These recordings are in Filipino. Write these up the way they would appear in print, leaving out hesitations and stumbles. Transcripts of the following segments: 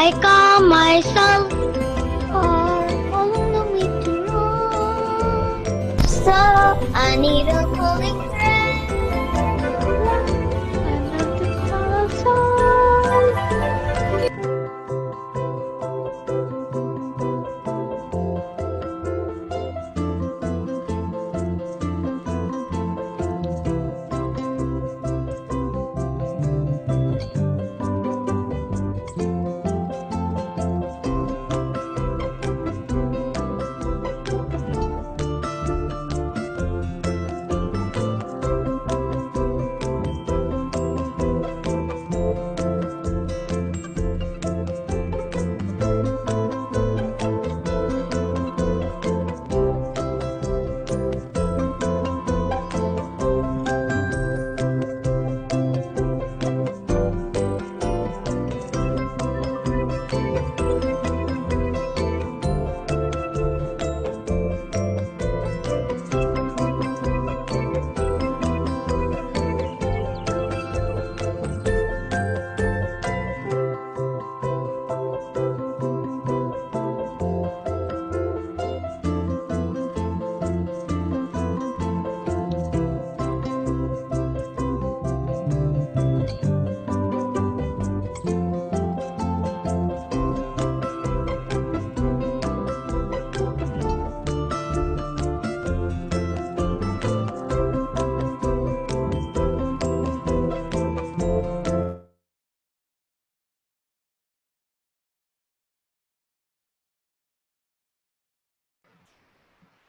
I calm myself or follow me to run. So I need a pulling thread. I love to follow song.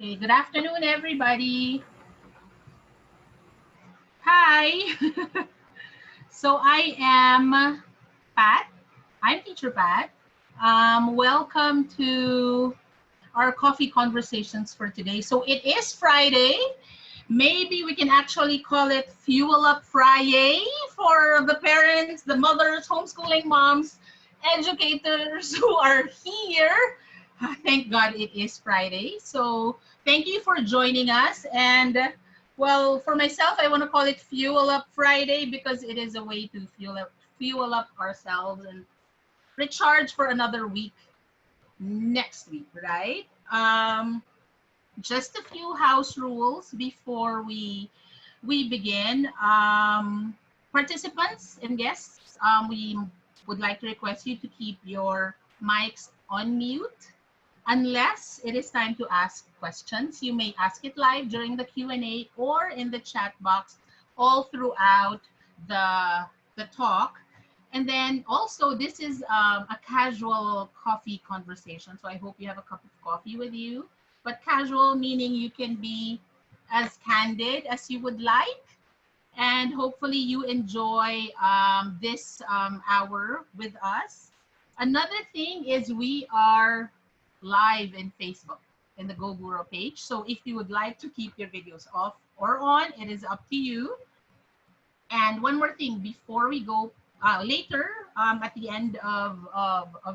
Okay, good afternoon, everybody. Hi. So I am Pat. I'm Teacher Pat. Welcome to our coffee conversations for today. So it is Friday. Maybe we can actually call it Fuel Up Friday for the parents, the mothers, homeschooling moms, educators who are here. Thank God it is Friday. So thank you for joining us. And well, for myself, I want to call it Fuel Up Friday because it is a way to fuel up ourselves and recharge for another week next week, right? Just a few house rules before we begin. Participants and guests, we would like to request you to keep your mics on mute unless it is time to ask questions. You may ask it live during the Q&A or in the chat box all throughout the talk. And then also, this is a casual coffee conversation. So I hope you have a cup of coffee with you. But casual meaning you can be as candid as you would like. And hopefully you enjoy this hour with us. Another thing is we are live in Facebook in the GoGuru page. So if you would like to keep your videos off or on, it is up to you. And one more thing before we go later at the end of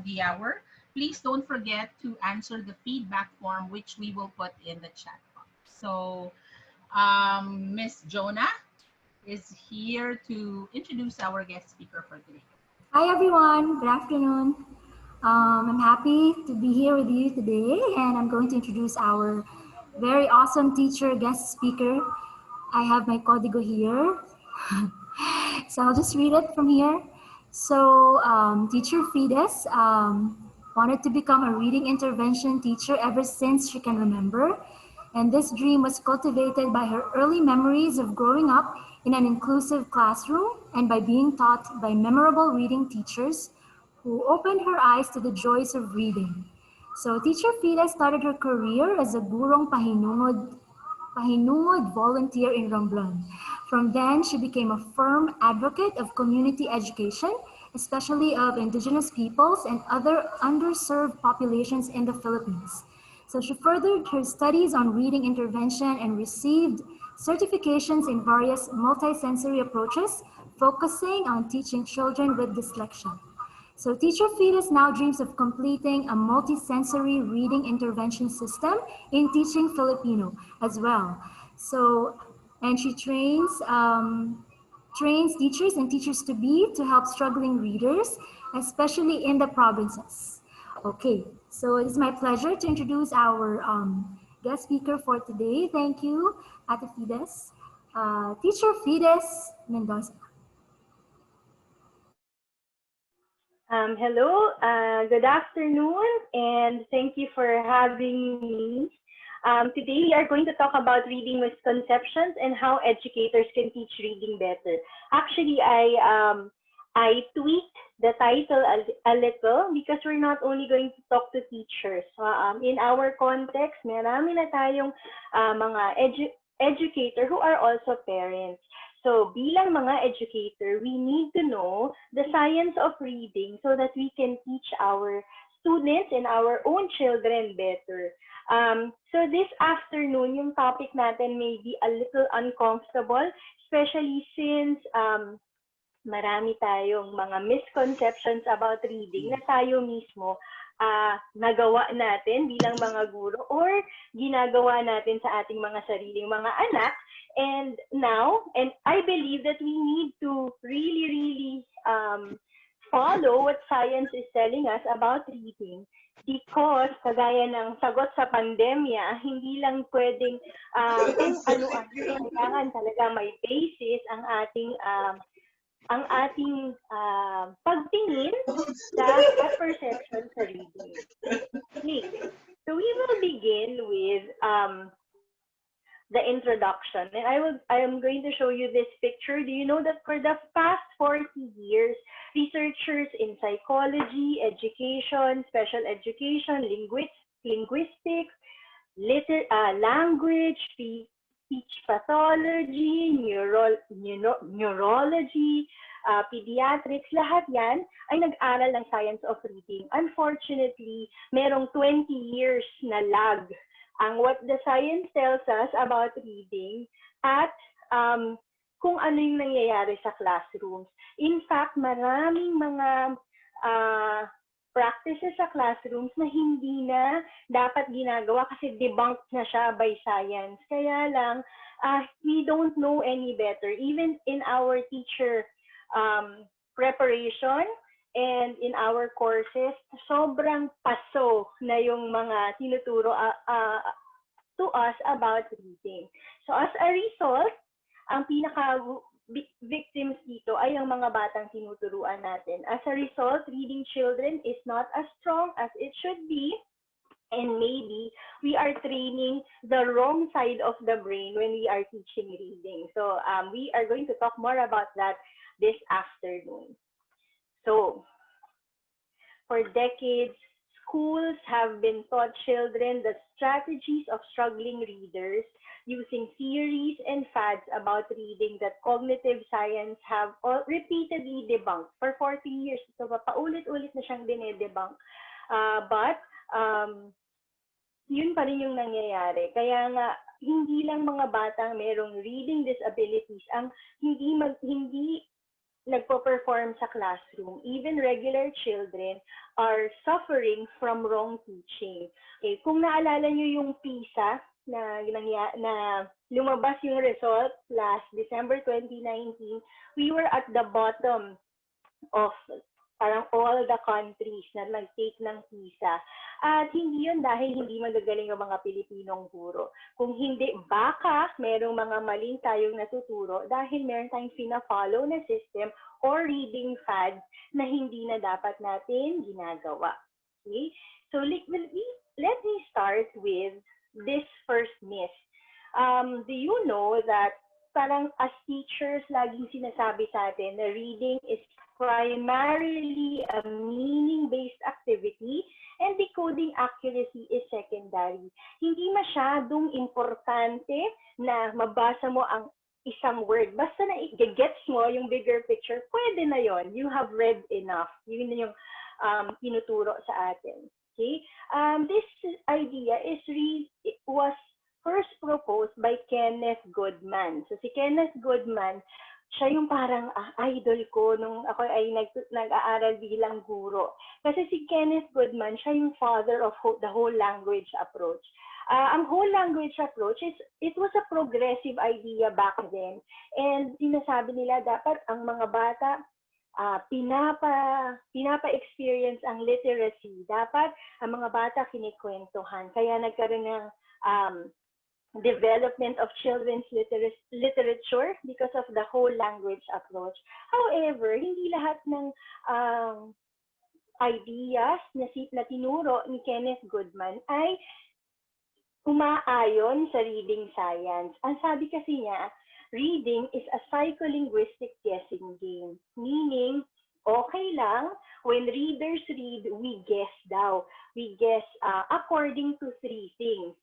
the hour, please don't forget to answer the feedback form, which we will put in the chat box. So Miss Jonah is here to introduce our guest speaker for today. Hi everyone, good afternoon. I'm happy to be here with you today and I'm going to introduce our very awesome teacher guest speaker. I have my código here. So I'll just read it from here. So teacher Fides wanted to become a reading intervention teacher ever since she can remember. And this dream was cultivated by her early memories of growing up in an inclusive classroom and by being taught by memorable reading teachers who opened her eyes to the joys of reading. So teacher Fides started her career as a gurong pahinungod volunteer in Romblon. From then, she became a firm advocate of community education, especially of indigenous peoples and other underserved populations in the Philippines. So she furthered her studies on reading intervention and received certifications in various multisensory approaches, focusing on teaching children with dyslexia. So Teacher Fides now dreams of completing a multisensory reading intervention system in teaching Filipino as well. So, and she trains teachers and teachers to be to help struggling readers especially in the provinces. Okay, so it's my pleasure to introduce our guest speaker for today. Thank you, Ate Fides. Teacher Fides Mendoza. Hello, good afternoon, and thank you for having me. Today, we are going to talk about reading misconceptions and how educators can teach reading better. Actually, I tweaked the title a little because we're not only going to talk to teachers. In our context, marami na tayong mga educator who are also parents. So, bilang mga educator, we need to know the science of reading so that we can teach our students and our own children better. So this afternoon, yung topic natin may be a little uncomfortable, especially since marami tayong mga misconceptions about reading na tayo mismo nagawa natin bilang mga guro or ginagawa natin sa ating mga sariling mga anak. And now, and I believe that we need to really follow what science is telling us about reading. Because, kagaya ng sagot sa pandemya, hindi lang pwedeng kung ano-ano. Kailangan talaga may basis ang ating pagtingin sa perception sa reading. Okay. So we will begin with the introduction. And I am going to show you this picture. Do you know that for the past 40 years, researchers in psychology, education, special education, linguistics, language, speech pathology, neurology, pediatrics, lahat yan ay nag-aral ng science of reading. Unfortunately, merong 20 years na lag ang what the science tells us about reading at kung ano yung nangyayari sa classrooms. In fact, maraming mga practices sa classrooms na hindi na dapat ginagawa kasi debunked na siya by science. Kaya lang, we don't know any better. Even in our teacher preparation, and in our courses, sobrang paso na yung mga tinuturo to us about reading. So as a result, ang pinaka-victims dito ay ang mga batang tinuturuan natin. As a result, reading children is not as strong as it should be. And maybe we are training the wrong side of the brain when we are teaching reading. So we are going to talk more about that this afternoon. So, for decades, schools have been taught children the strategies of struggling readers using theories and fads about reading that cognitive science have repeatedly debunked for 40 years. So, paulit-ulit na siyang dinedebunk. But, yun pa rin yung nangyayari. Kaya nga, hindi lang mga batang merong reading disabilities ang hindi nagpo-perform sa classroom. Even regular children are suffering from wrong teaching. Okay, kung naalala nyo yung PISA na lumabas yung result last December 2019, we were at the bottom of parang all the countries na nag-take ng PISA. At hindi yun dahil hindi magagaling ang mga Pilipinong guro. Kung hindi, baka merong mga maling tayong natuturo dahil meron tayong fina-follow na system or reading fads na hindi na dapat natin ginagawa. Okay? So let me start with this first myth. Do you know that parang as teachers, laging sinasabi sa atin na reading is primarily a meaning-based activity and decoding accuracy is secondary. Hindi masyadong importante na mabasa mo ang isang word. Basta na i-gets mo yung bigger picture, pwede na yon. You have read enough. Yun na yung tinuturo sa atin. Okay? This idea was first proposed by Kenneth Goodman. So si Kenneth Goodman, siya yung parang idol ko nung ako ay nag-aaral bilang guro. Kasi si Kenneth Goodman, siya yung father of the whole language approach. Ang whole language approach, it was a progressive idea back then. And sinasabi nila dapat ang mga bata pinapa-experience ang literacy. Dapat ang mga bata kinikwentuhan. Kaya nagkaroon ng development of children's literature because of the whole language approach. However, hindi lahat ng ideas na tinuro ni Kenneth Goodman ay umaayon sa reading science. Ang sabi kasi niya, reading is a psycholinguistic guessing game. Meaning, okay lang, when readers read, we guess daw. We guess according to three things.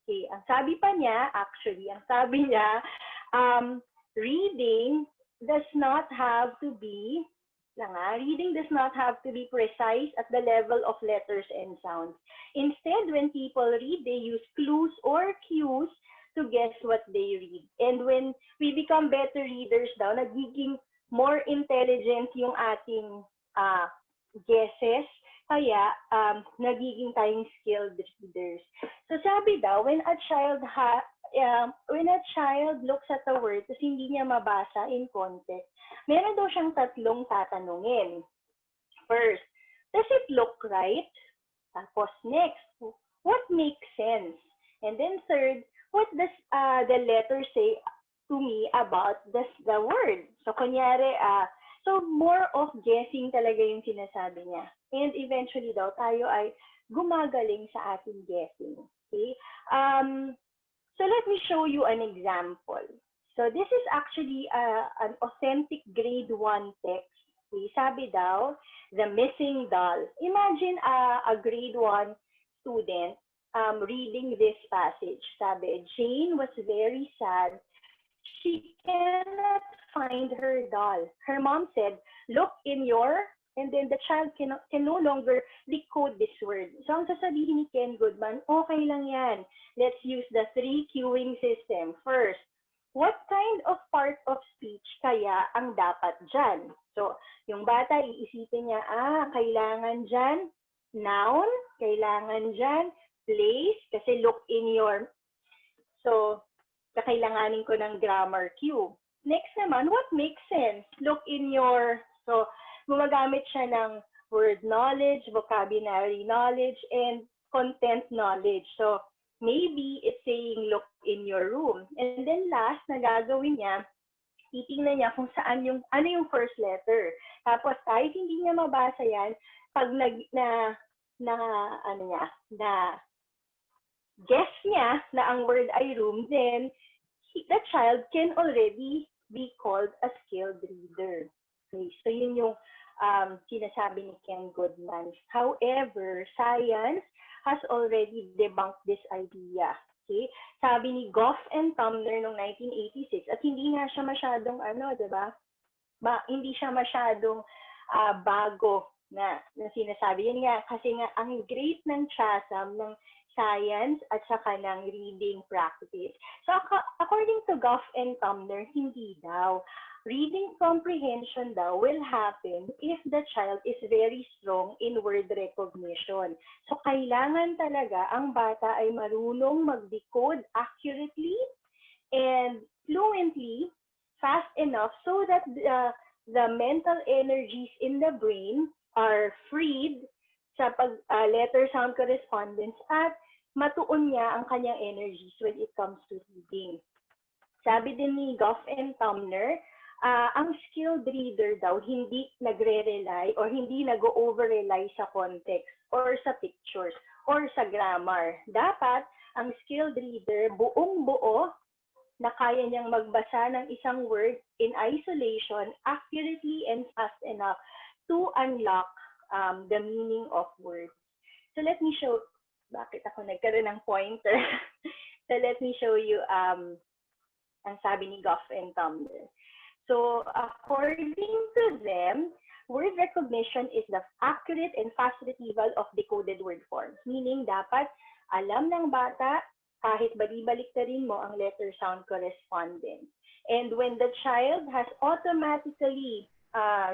Okay, ang sabi pa niya, reading does not have to be reading does not have to be precise at the level of letters and sounds. Instead, when people read, they use clues or cues to guess what they read. And when we become better readers daw, nagiging more intelligent yung ating guesses, kaya nagiging tayong skilled readers. So sabi daw, when a child looks at a word tapos hindi niya mabasa in context, meron daw siyang tatlong tatanungin. First, does it look right? Tapos next, what makes sense? And then third, what does the letter say to me about the word? So kunyari, so more of guessing talaga yung sinasabi niya. And eventually daw, tayo ay gumagaling sa ating guessing. Okay? So let me show you an example. So this is actually an authentic grade 1 text. Okay? Sabi daw, the missing doll. Imagine a grade 1 student reading this passage. Sabi, Jane was very sad. She cannot find her doll. Her mom said, look in your, and then the child can no longer decode this word. So ang sasabihin ni Ken Goodman, okay lang yan. Let's use the 3 cueing system. First, what kind of part of speech kaya ang dapat dyan? So, yung bata, iisipin niya, kailangan dyan, noun, kailangan dyan, place, kasi look in your, so, kakailanganin ko ng grammar cue. Next naman, what makes sense? Look in your, so, gumagamit siya ng word knowledge, vocabulary knowledge, and content knowledge. So, maybe it's saying look in your room. And then last na gagawin niya, titingnan niya kung saan ano yung first letter. Tapos kahit hindi niya mabasa yan, pag guess niya na ang word ay room, then the child can already be called a skilled reader. Okay, so yun yung sinasabi ni Ken Goodman. However, science has already debunked this idea. Okay? Sabi ni Goff and Tumner noong 1986, at hindi nga siya masyadong, diba? Hindi siya masyadong bago na sinasabi. Yan nga, kasi nga, ang great ng chasm ng science at saka ng reading practice. So, according to Goff and Tumner, hindi daw. Reading comprehension daw will happen if the child is very strong in word recognition. So, kailangan talaga ang bata ay marunong mag-decode accurately and fluently, fast enough so that the mental energies in the brain are freed sa letter sound correspondence at matuon niya ang kanyang energies when it comes to reading. Sabi din ni Goff and Tumner, ang skilled reader daw hindi nagre-rely or hindi nag-over-rely sa context or sa pictures or sa grammar. Dapat ang skilled reader buong-buo na kaya niyang magbasa ng isang word in isolation accurately and fast enough to unlock the meaning of words. So let me show, bakit ako nagkaroon ng pointer? So let me show you ang sabi ni Goff and Tumner. So according to them, word recognition is the accurate and fast retrieval of decoded word forms. Meaning, dapat alam ng bata kahit bali-baliktarin mo ang letter sound correspondence. And when the child has automatically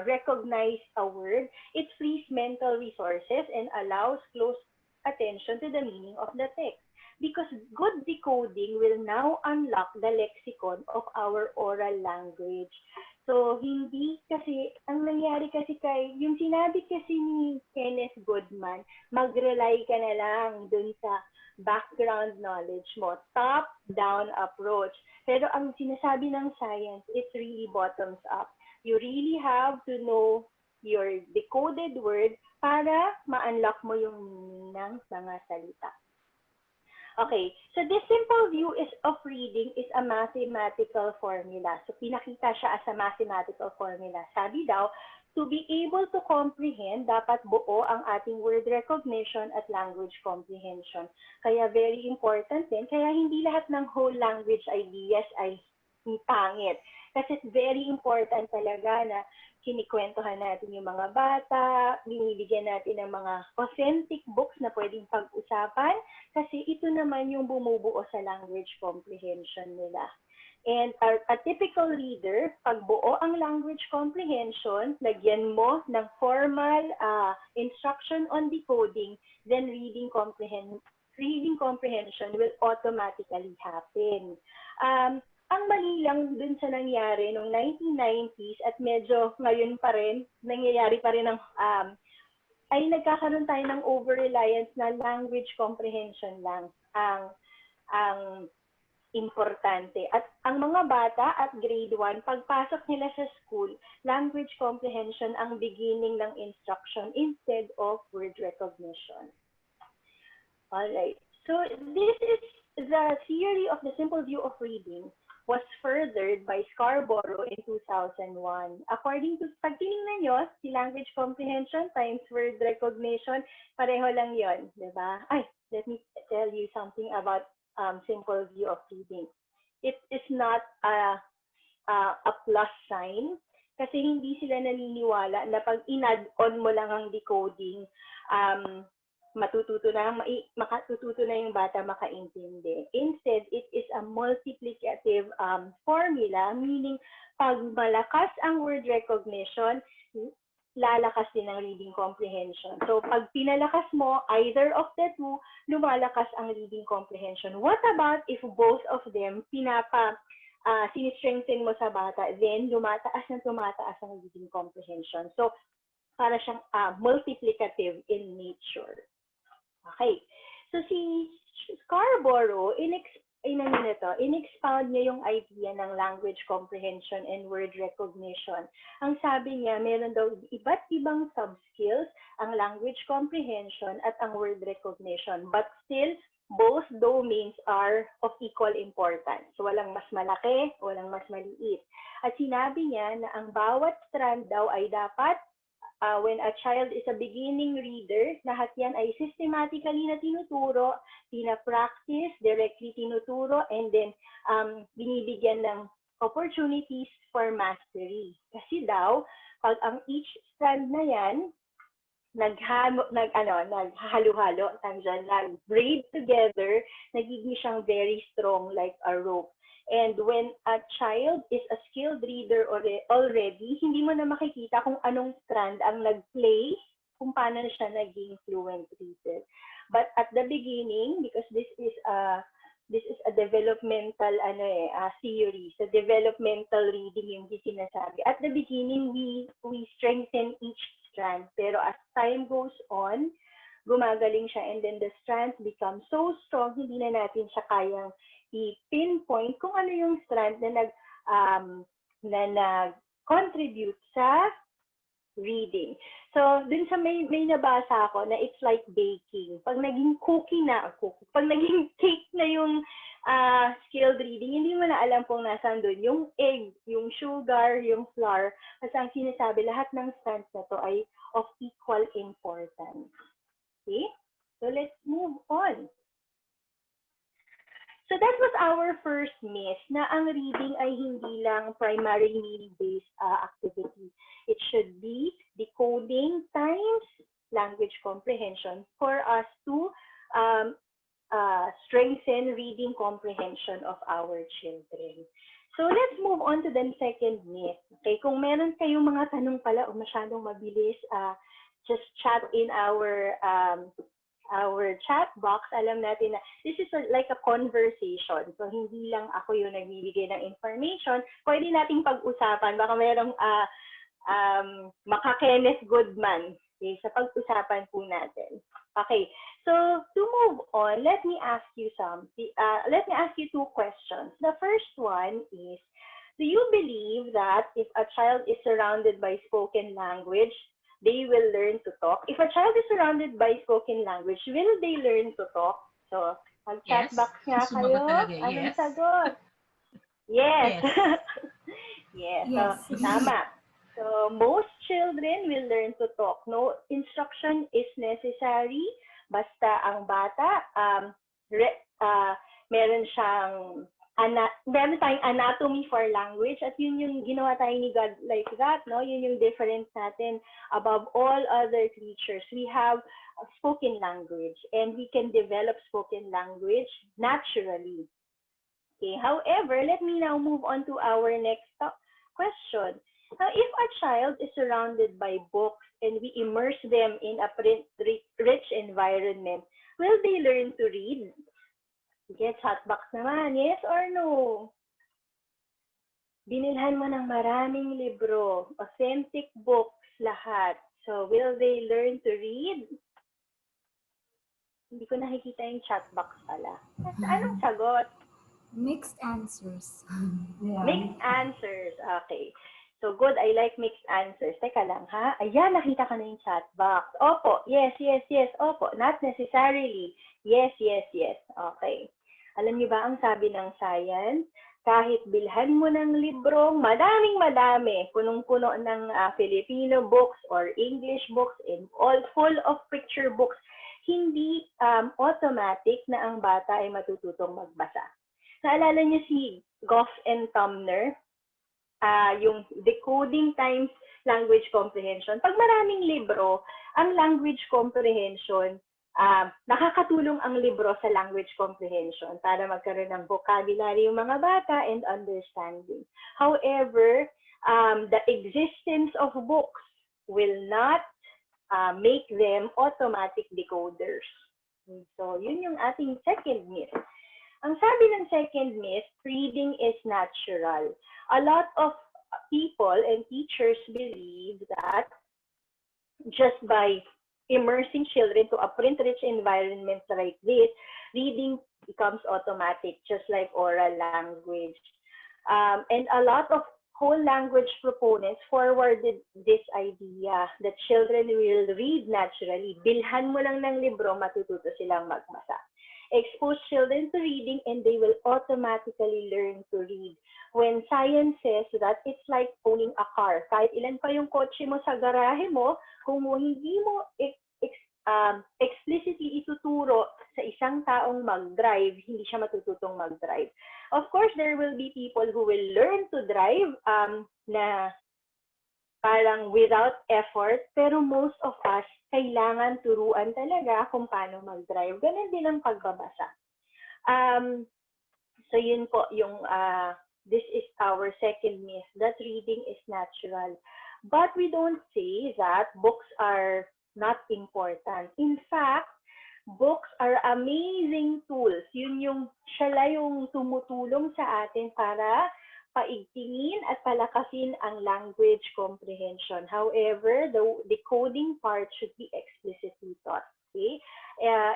recognized a word, it frees mental resources and allows close attention to the meaning of the text. Because good decoding will now unlock the lexicon of our oral language. So, hindi kasi, ang nangyari kasi yung sinabi kasi ni Kenneth Goodman, mag-rely ka na lang dun sa background knowledge mo, top-down approach. Pero ang sinasabi ng science, it's really bottoms up. You really have to know your decoded word para ma-unlock mo yung meaning ng mga salita. Okay, so this simple view of reading is a mathematical formula. So pinakita siya as a mathematical formula. Sabi daw, to be able to comprehend, dapat buo ang ating word recognition at language comprehension. Kaya very important din, kaya hindi lahat ng whole language ideas ay pangit. Kasi it's very important talaga na kinikwentuhan natin yung mga bata, binibigyan natin ng mga authentic books na pwedeng pag-usapan kasi ito naman yung bumubuo sa language comprehension nila. And a typical reader, pag buo ang language comprehension, lagyan mo ng formal instruction on decoding, then reading comprehension will automatically happen. Ang mali lang dun sa nangyari noong 1990s at medyo ngayon pa rin, nangyayari pa rin ay nagkakaroon tayo ng over-reliance na language comprehension lang ang importante. At ang mga bata at grade 1, pagpasok nila sa school, language comprehension ang beginning ng instruction instead of word recognition. Alright, so this is the theory of the simple view of reading was furthered by Scarborough in 2001. According to, pag tinignan nyo, si language comprehension times word recognition, pareho lang yon, di ba? Ay, let me tell you something about simple view of reading. It is not a plus sign kasi hindi sila naniniwala na pag in-add-on mo lang ang decoding, makatututo na yung bata makaintindi. Instead, it is a multiplicative formula, meaning pag malakas ang word recognition, lalakas din ang reading comprehension. So, pag pinalakas mo, either of the two, lumalakas ang reading comprehension. What about if both of them sinistrengthen mo sa bata, then tumataas ang reading comprehension. So, para siyang multiplicative in nature. Okay. So si Scarborough, in-expound niya yung idea ng language comprehension and word recognition. Ang sabi niya, meron daw iba't ibang sub-skills ang language comprehension at ang word recognition. But still, both domains are of equal importance. So walang mas malaki, walang mas maliit. At sinabi niya na ang bawat strand daw ay dapat when a child is a beginning reader, lahat yan ay systematically na tinuturo, pina-practice, directly tinuturo, and then binibigyan ng opportunities for mastery. Kasi daw, pag ang each strand na yan, naghahalo-halo, nag-braid together, nagiging siyang very strong like a rope. And when a child is a skilled reader already, hindi mo na makikita kung anong strand ang nag-play, kung paano siya naging fluent reader. But at the beginning, because this is a developmental theory, so developmental reading yung sinasabi. At the beginning, we strengthen each strand. Pero as time goes on, gumagaling siya, and then the strands become so strong, hindi na natin siya kayang i-pinpoint kung ano yung strand na nag-contribute sa reading. So, dun sa may nabasa ako na it's like baking. Pag naging pag naging cake na yung skilled reading, hindi mo na alam kung nasaan dun. Yung egg, yung sugar, yung flour. Kasi ang sinasabi, lahat ng strands na to ay of equal importance. Okay? So, let's move on. So that was our first myth, na ang reading ay hindi lang primary meaning-based activity. It should be decoding times language comprehension for us to strengthen reading comprehension of our children. So let's move on to the second myth. Okay, kung meron kayong mga tanong pala o masyadong mabilis, just chat in our our chat box, alam natin na this is like a conversation. So, hindi lang ako yung nagbibigay ng information. Pwede nating pag-usapan. Baka mayroong maka-Kenneth Goodman, okay, sa pag-usapan po natin. Okay, so to move on, let me ask you two questions. The first one is, do you believe that if a child is surrounded by spoken language, they will learn to talk? If a child is surrounded by spoken language, will they learn to talk? So, mag-chat Yes. box nga Sumagot kayo. talaga, Anong yes. sagot? Yes. Yes. Yes, so Yes. tama. So most children will learn to talk. No instruction is necessary. Basta ang bata, meron siyang meron tayong anatomy for language, at yun yung ginawa tayo ni God like that, no? Yun yung difference natin above all other creatures. We have a spoken language, and we can develop spoken language naturally. Okay. However, let me now move on to our next question. Now, if a child is surrounded by books and we immerse them in a print-rich environment, will they learn to read? Yes, hotbox naman. Yes or no? Binilhan mo ng maraming libro, authentic books, lahat. So, will they learn to read? Hindi ko nakikita yung chat box pala. Anong sagot? Mixed answers. Yeah. Mixed answers. Okay. So, good. I like mixed answers. Teka lang, ha? Ayan, nakita ka na yung chat box. Opo. Yes, yes, yes. Opo. Not necessarily. Yes, yes, yes. Okay. Alam niyo ba ang sabi ng science? Kahit bilhan mo ng libro, madaming-madami, punong-puno ng Filipino books or English books and all full of picture books, hindi automatic na ang bata ay matututong magbasa. Naalala niyo si Goff and Tumner, yung decoding times language comprehension. Pag maraming libro, ang language comprehension, nakakatulong ang libro sa language comprehension para magkaroon ng vocabulary yung mga bata and understanding. However, the existence of books will not make them automatic decoders. So, yun yung ating second myth. Ang sabi ng second myth, reading is natural. A lot of people and teachers believe that just by immersing children to a print-rich environment like this, reading becomes automatic, just like oral language. And a lot of whole language proponents forwarded this idea that children will read naturally. Bilhan mo lang ng libro, matututo silang magbasa. Expose children to reading and they will automatically learn to read. When science says that it's like owning a car. Kahit ilan pa yung kotse mo sa garahe mo, kung hindi mo explicitly ituturo sa isang taong mag-drive, hindi siya matututong mag-drive. Of course, there will be people who will learn to drive na parang without effort, pero most of us, kailangan turuan talaga kung paano mag-drive. Ganun din ang pagbabasa. So yun po yung, this is our second myth, that reading is natural. But we don't say that books are not important. In fact, books are amazing tools. Siya yung tumutulong sa atin para paigtingin at palakasin ang language comprehension. However, the decoding part should be explicitly taught. Okay?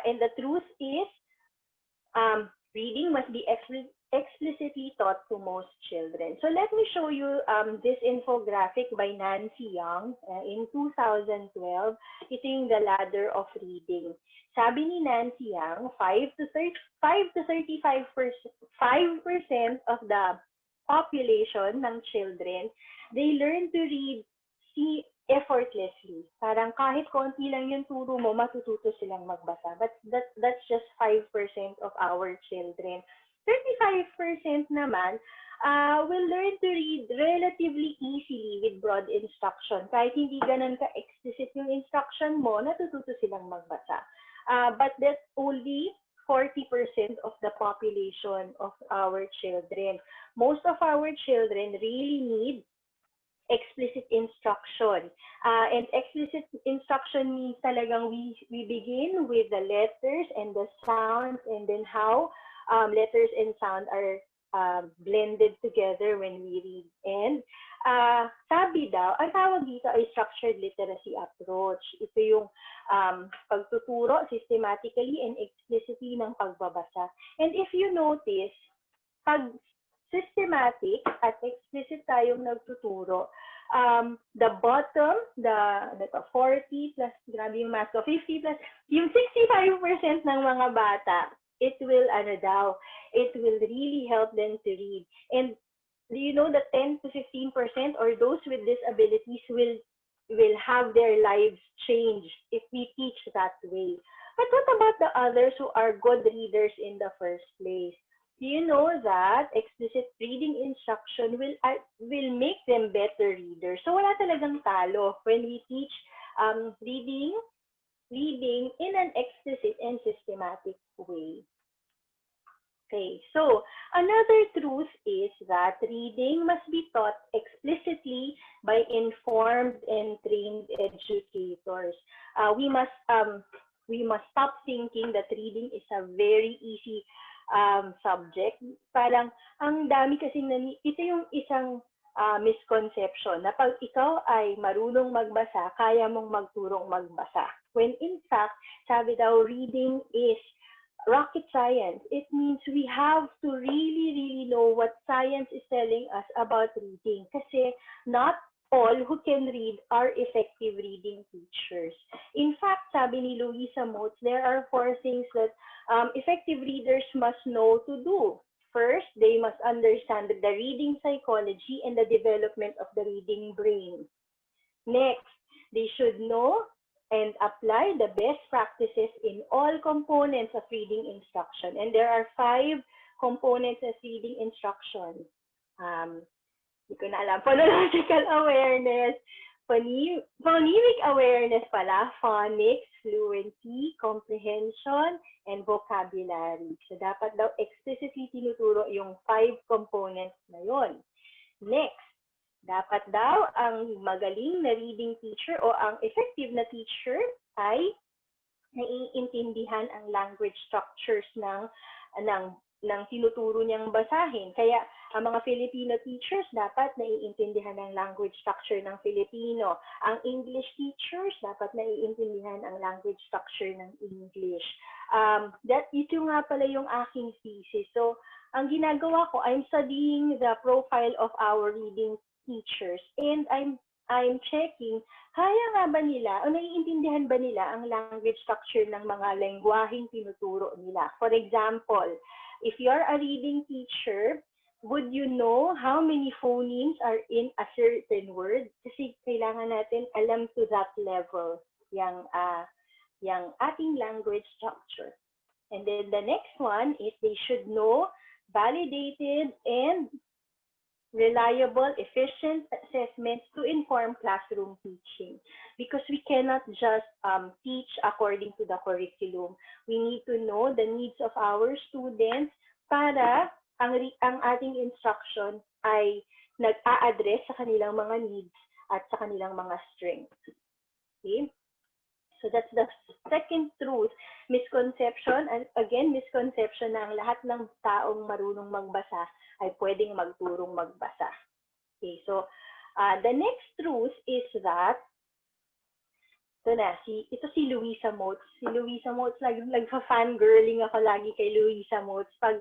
And the truth is, reading must be explicitly taught to most children. So let me show you this infographic by Nancy Young in 2012. Ito yung The Ladder of Reading. Sabi ni Nancy Young, 5 to 35% of the population ng children, they learn to read effortlessly. Parang kahit konti lang yung turo mo, matututo silang magbasa. But that's just 5% of our children. 35% naman will learn to read relatively easily with broad instruction. Kahit hindi ganun ka-explicit yung instruction mo, natututo silang magbasa. But that's only 40% of the population of our children. Most of our children really need explicit instruction. And explicit instruction means talagang we begin with the letters and the sounds, and then how letters and sound are blended together when we read. And sabi daw, ang tawag dito ay structured literacy approach. Ito yung pagtuturo systematically and explicitly ng pagbabasa. And if you notice, pag systematic at explicit tayong nagtuturo, the bottom, the 40 plus, grabe yung math ko, 50 plus, yung 65% ng mga bata, it will really help them to read. And do you know that 10 to 15% or those with disabilities will have their lives changed if we teach that way. But what about the others who are good readers in the first place? Do you know that explicit reading instruction will make them better readers? So wala talagang talo when we teach reading in an explicit and systematic way. Okay, so another truth is that reading must be taught explicitly by informed and trained educators. We must stop thinking that reading is a very easy subject. Parang ang dami kasi ito yung isang misconception na pag ikaw ay marunong magbasa, kaya mong magturong magbasa. When in fact, sabi daw, reading is rocket science. It means we have to really know what science is telling us about reading. Kasi not all who can read are effective reading teachers. In fact, sabi ni Louisa Motes, there are 4 things that effective readers must know to do. First, they must understand the reading psychology and the development of the reading brain. Next, they should know and apply the best practices in all components of reading instruction. And there are 5 components of reading instruction. Hindi ko na alam. Phonological awareness, phonemic awareness pala, phonics, fluency, comprehension, and vocabulary. So dapat daw explicitly tinuturo yung 5 components na yon. Next, dapat daw ang magaling na reading teacher o ang effective na teacher ay naiintindihan ang language structures ng tinuturo niyang basahin. Kaya ang mga Filipino teachers dapat naiintindihan ang language structure ng Filipino. Ang English teachers dapat naiintindihan ang language structure ng English. Ito nga pala yung aking thesis. So, ang ginagawa ko, I'm studying the profile of our reading teachers, and I'm checking, kaya nga ba nila o naiintindihan ba nila ang language structure ng mga lengguaheng tinuturo nila? For example, if you're a reading teacher, would you know how many phonemes are in a certain word? Kasi kailangan natin alam to that level yung ating language structure. And then the next one is they should know validated and reliable, efficient assessments to inform classroom teaching. Because we cannot just teach according to the curriculum. We need to know the needs of our students para ang ating instruction ay nag-a-address sa kanilang mga needs at sa kanilang mga strengths. Okay? So that's the second truth, misconception. And again, misconception na ang lahat ng taong marunong magbasa ay pwedeng magturong magbasa. Okay, so the next truth is that, ito si Louisa Motes. Si Louisa Motes, nagfa-fangirling ako lagi kay Louisa Motes. Pag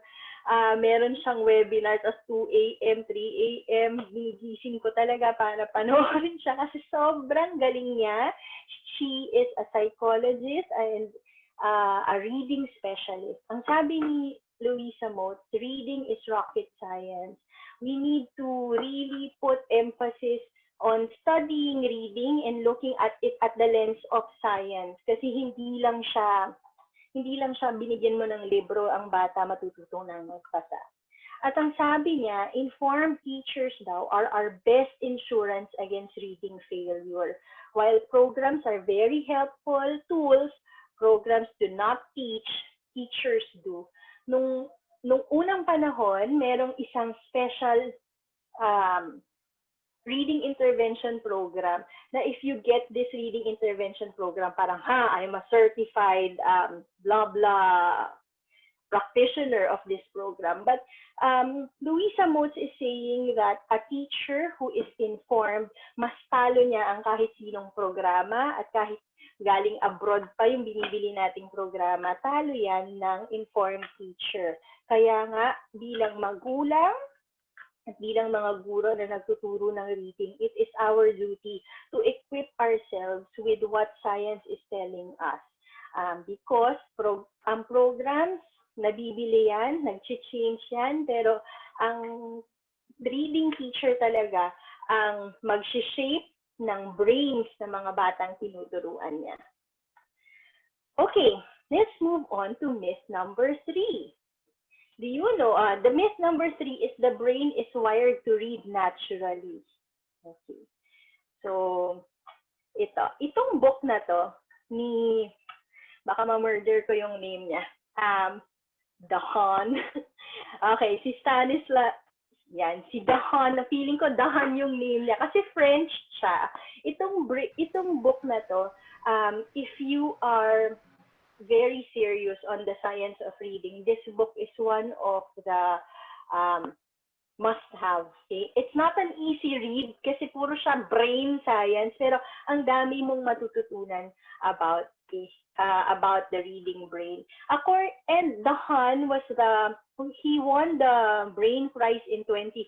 meron siyang webinar, tas 2 a.m., 3 a.m., gigising ko talaga para panoorin siya kasi sobrang galing niya. She is a psychologist and a reading specialist. Ang sabi ni Louisa Motes, reading is rocket science. We need to really put emphasis on studying reading and looking at it at the lens of science. Kasi hindi lang siya binigyan mo ng libro, ang bata matututong ng magbasa. At ang sabi niya, informed teachers daw are our best insurance against reading failure. While programs are very helpful tools, programs do not teach, teachers do. Nung unang panahon, merong isang special reading intervention program na if you get this reading intervention program, parang, I'm a certified blah, blah practitioner of this program. But Louisa Moats is saying that a teacher who is informed, mas talo niya ang kahit sinong programa at kahit galing abroad pa yung binibili nating programa, talo yan ng informed teacher. Kaya nga, bilang magulang, at bilang mga guro na nagtuturo ng reading, it is our duty to equip ourselves with what science is telling us. Because ang programs, nabibili yan, nag-change yan, pero ang reading teacher talaga ang mag-shape ng brains ng mga batang tinuturuan niya. Okay, let's move on to myth number 3. Do you know, the myth number 3 is the brain is wired to read naturally. Okay. So, itong book na to, baka ma-murder ko yung name niya, Dahan. Okay, si Stanislav, yan, si Dahan, feeling ko Dahan yung name niya, kasi French siya. Itong book na to, if you are very serious on the science of reading, this book is one of the must-have. Okay? It's not an easy read kasi puro siya brain science, pero ang dami mong matututunan about the reading brain. And Dahan he won the Brain Prize in 2014.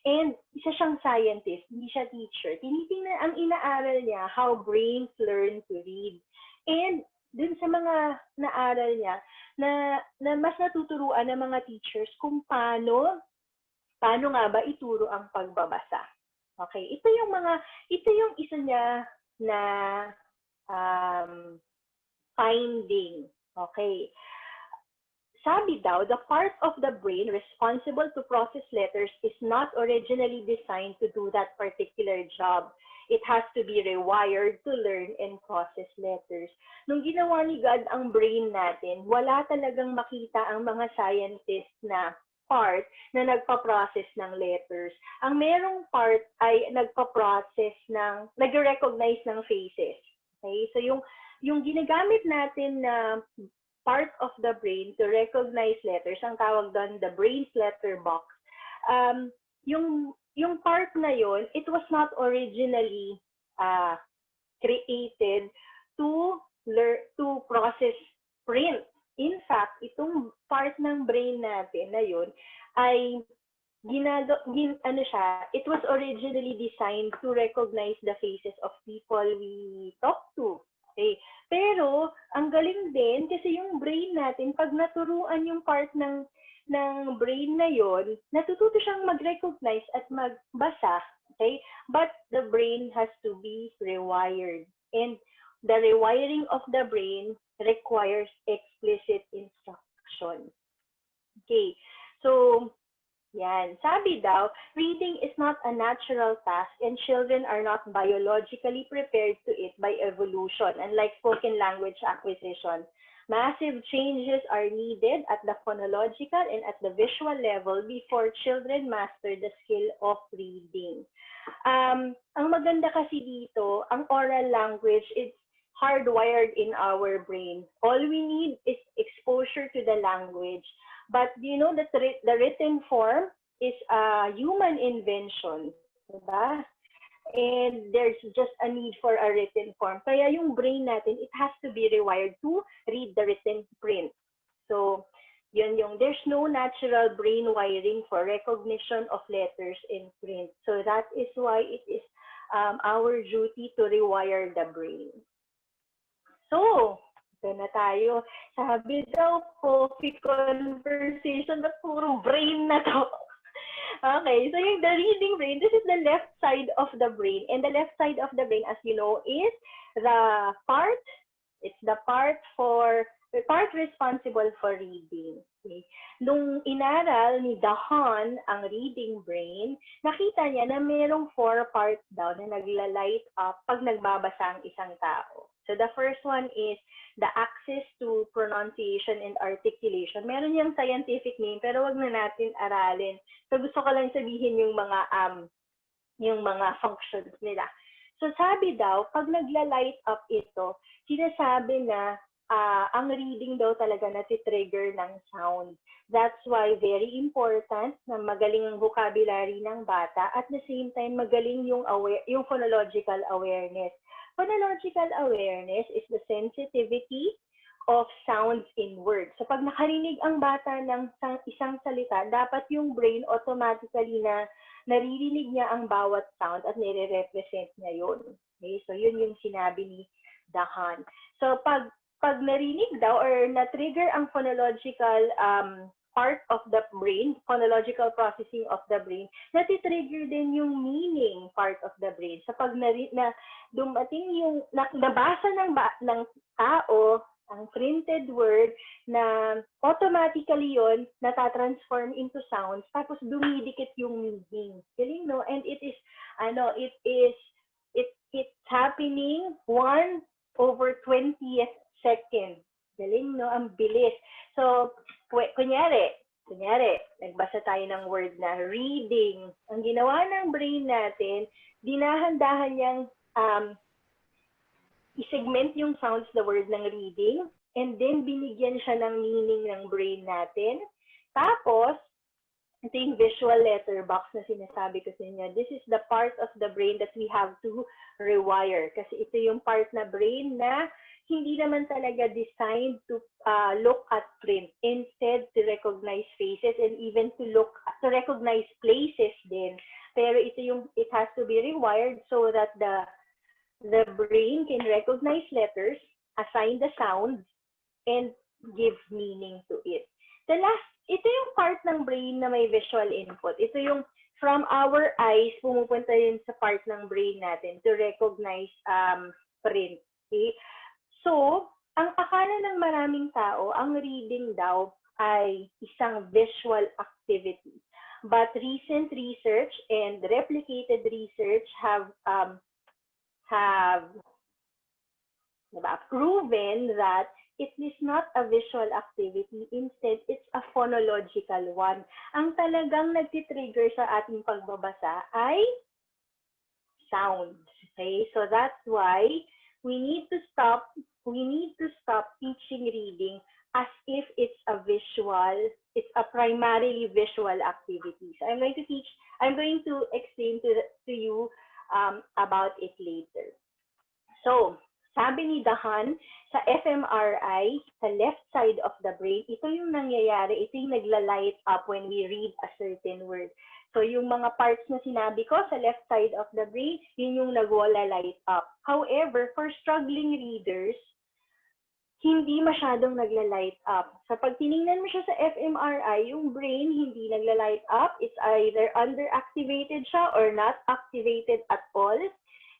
And isa siyang scientist, hindi siya teacher. Tinitingnan, ang inaaral niya, how brains learn to read. And dun sa mga naaral niya, na mas natuturuan ng mga teachers kung paano nga ba ituro ang pagbabasa. Okay, ito yung isa niya na finding. Okay. Sabi daw, the part of the brain responsible to process letters is not originally designed to do that particular job. It has to be rewired to learn and process letters. Nung ginawa ni God ang brain natin, wala talagang makita ang mga scientists na part na nagpa-process ng letters. Ang merong part ay nag-recognize ng faces. Okay? So yung ginagamit natin na part of the brain to recognize letters, ang tawag doon the brain's letter box. Yung part na yon, it was not originally created to process print. In fact, itong part ng brain natin na yon ay it was originally designed to recognize the faces of people we talk to. Okay. Pero, ang galing din, kasi yung brain natin, pag naturuan yung part ng brain na yon, natututo siyang mag-recognize at magbasa. Okay? But the brain has to be rewired. And the rewiring of the brain requires explicit instruction. Okay. So, yan. Sabi daw, reading is not a natural task and children are not biologically prepared to it by evolution, unlike spoken language acquisition. Massive changes are needed at the phonological and at the visual level before children master the skill of reading. Ang maganda kasi dito, ang oral language is hardwired in our brain. All we need is exposure to the language. But you know that the written form is a human invention, diba? And there's just a need for a written form. Kaya yung brain natin, it has to be rewired to read the written print. So, there's no natural brain wiring for recognition of letters in print. So that is why it is our duty to rewire the brain. So, ito na tayo. Sabi daw, coffee conversation, na puro brain na to. Okay, so the reading brain, this is the left side of the brain. And the left side of the brain, as you know, is the part responsible for reading. Okay. Nung inaral ni Dahan ang reading brain, nakita niya na merong 4 parts daw na nagla-light up pag nagbabasa ang isang tao. So the first one is the access to pronunciation and articulation. Meron yung scientific name, pero wag na natin aralin. So gusto ko lang sabihin yung mga yung mga functions nila. So sabi daw, pag nagla-light up ito, sinasabi na ang reading daw talaga nati-trigger ng sound. That's why very important na magaling ang vocabulary ng bata at the same time magaling yung phonological awareness. Phonological awareness is the sensitivity of sounds in words. So pag nakarinig ang bata ng isang salita, dapat yung brain automatically na naririnig niya ang bawat sound at nire-represent niya yun. Okay? So yun yung sinabi ni Dahan. So pag narinig daw or na-trigger ang phonological part of the brain, phonological processing of the brain, nati-trigger din yung meaning part of the brain. So pag dumating yung nabasa ng tao ang printed word na automatically yon natatransform into sounds tapos dumidikit yung meaning. Galing, no? And it's happening 1/20th second. Galing, no? Ang bilis. So, kunyari, nagbasa tayo ng word na reading. Ang ginawa ng brain natin, dinahan-dahan niyang i-segment yung sounds the word ng reading, and then binigyan siya ng meaning ng brain natin. Tapos, ito yung visual letterbox na sinasabi ko sa inyo. This is the part of the brain that we have to rewire. Kasi ito yung part na brain na hindi naman talaga designed to look at print. Instead, to recognize faces and even to recognize places din. Pero it has to be rewired so that the brain can recognize letters, assign the sounds, and give meaning to it. Ito yung part ng brain na may visual input. Ito yung from our eyes, pumupunta yun sa part ng brain natin to recognize print. Okay? So, ang akala ng maraming tao, ang reading daw ay isang visual activity. But recent research and replicated research have proven that it is not a visual activity. Instead, it's a phonological one. Ang talagang nagtitrigger sa ating pagbabasa ay sounds. Okay? So that's why we need to stop teaching reading as if it's a primarily visual activity. So I'm going to explain to you about it later. So, sabi ni Dahan, sa fMRI, sa left side of the brain, ito yung nangyayari, ito yung nagla-light up when we read a certain word. So, yung mga parts na sinabi ko sa left side of the brain, yun yung nagwala-light up. However, for struggling readers, hindi masyadong nagla-light up. So pag tiningnan mo siya sa fMRI, yung brain hindi nagla-light up. It's either underactivated siya or not activated at all.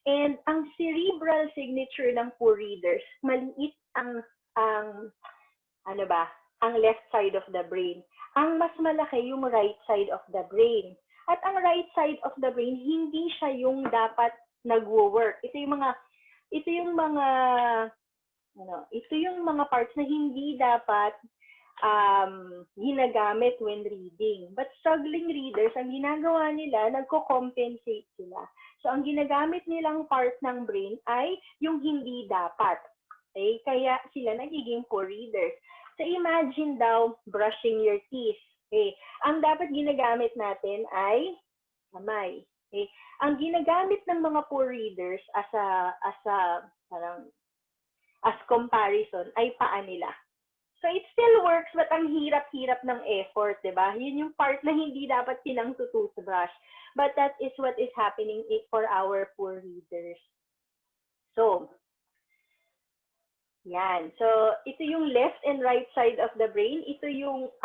And ang cerebral signature ng poor readers, maliit ang left side of the brain. Ang mas malaki yung right side of the brain. At ang right side of the brain, hindi siya yung dapat nagwo-work. Ito yung mga parts na hindi dapat ginagamit when reading. But struggling readers, ang ginagawa nila, nagko-compensate sila. So, ang ginagamit nilang part ng brain ay yung hindi dapat. Okay? Kaya sila nagiging poor readers. So, imagine daw brushing your teeth. Okay? Ang dapat ginagamit natin ay kamay. Okay? Ang ginagamit ng mga poor readers as comparison ay paa nila. So it still works, but ang hirap-hirap ng effort, di ba? Yun yung part na hindi dapat pinang-toothbrush. But that is what is happening for our poor readers. So, yan. So, ito yung left and right side of the brain.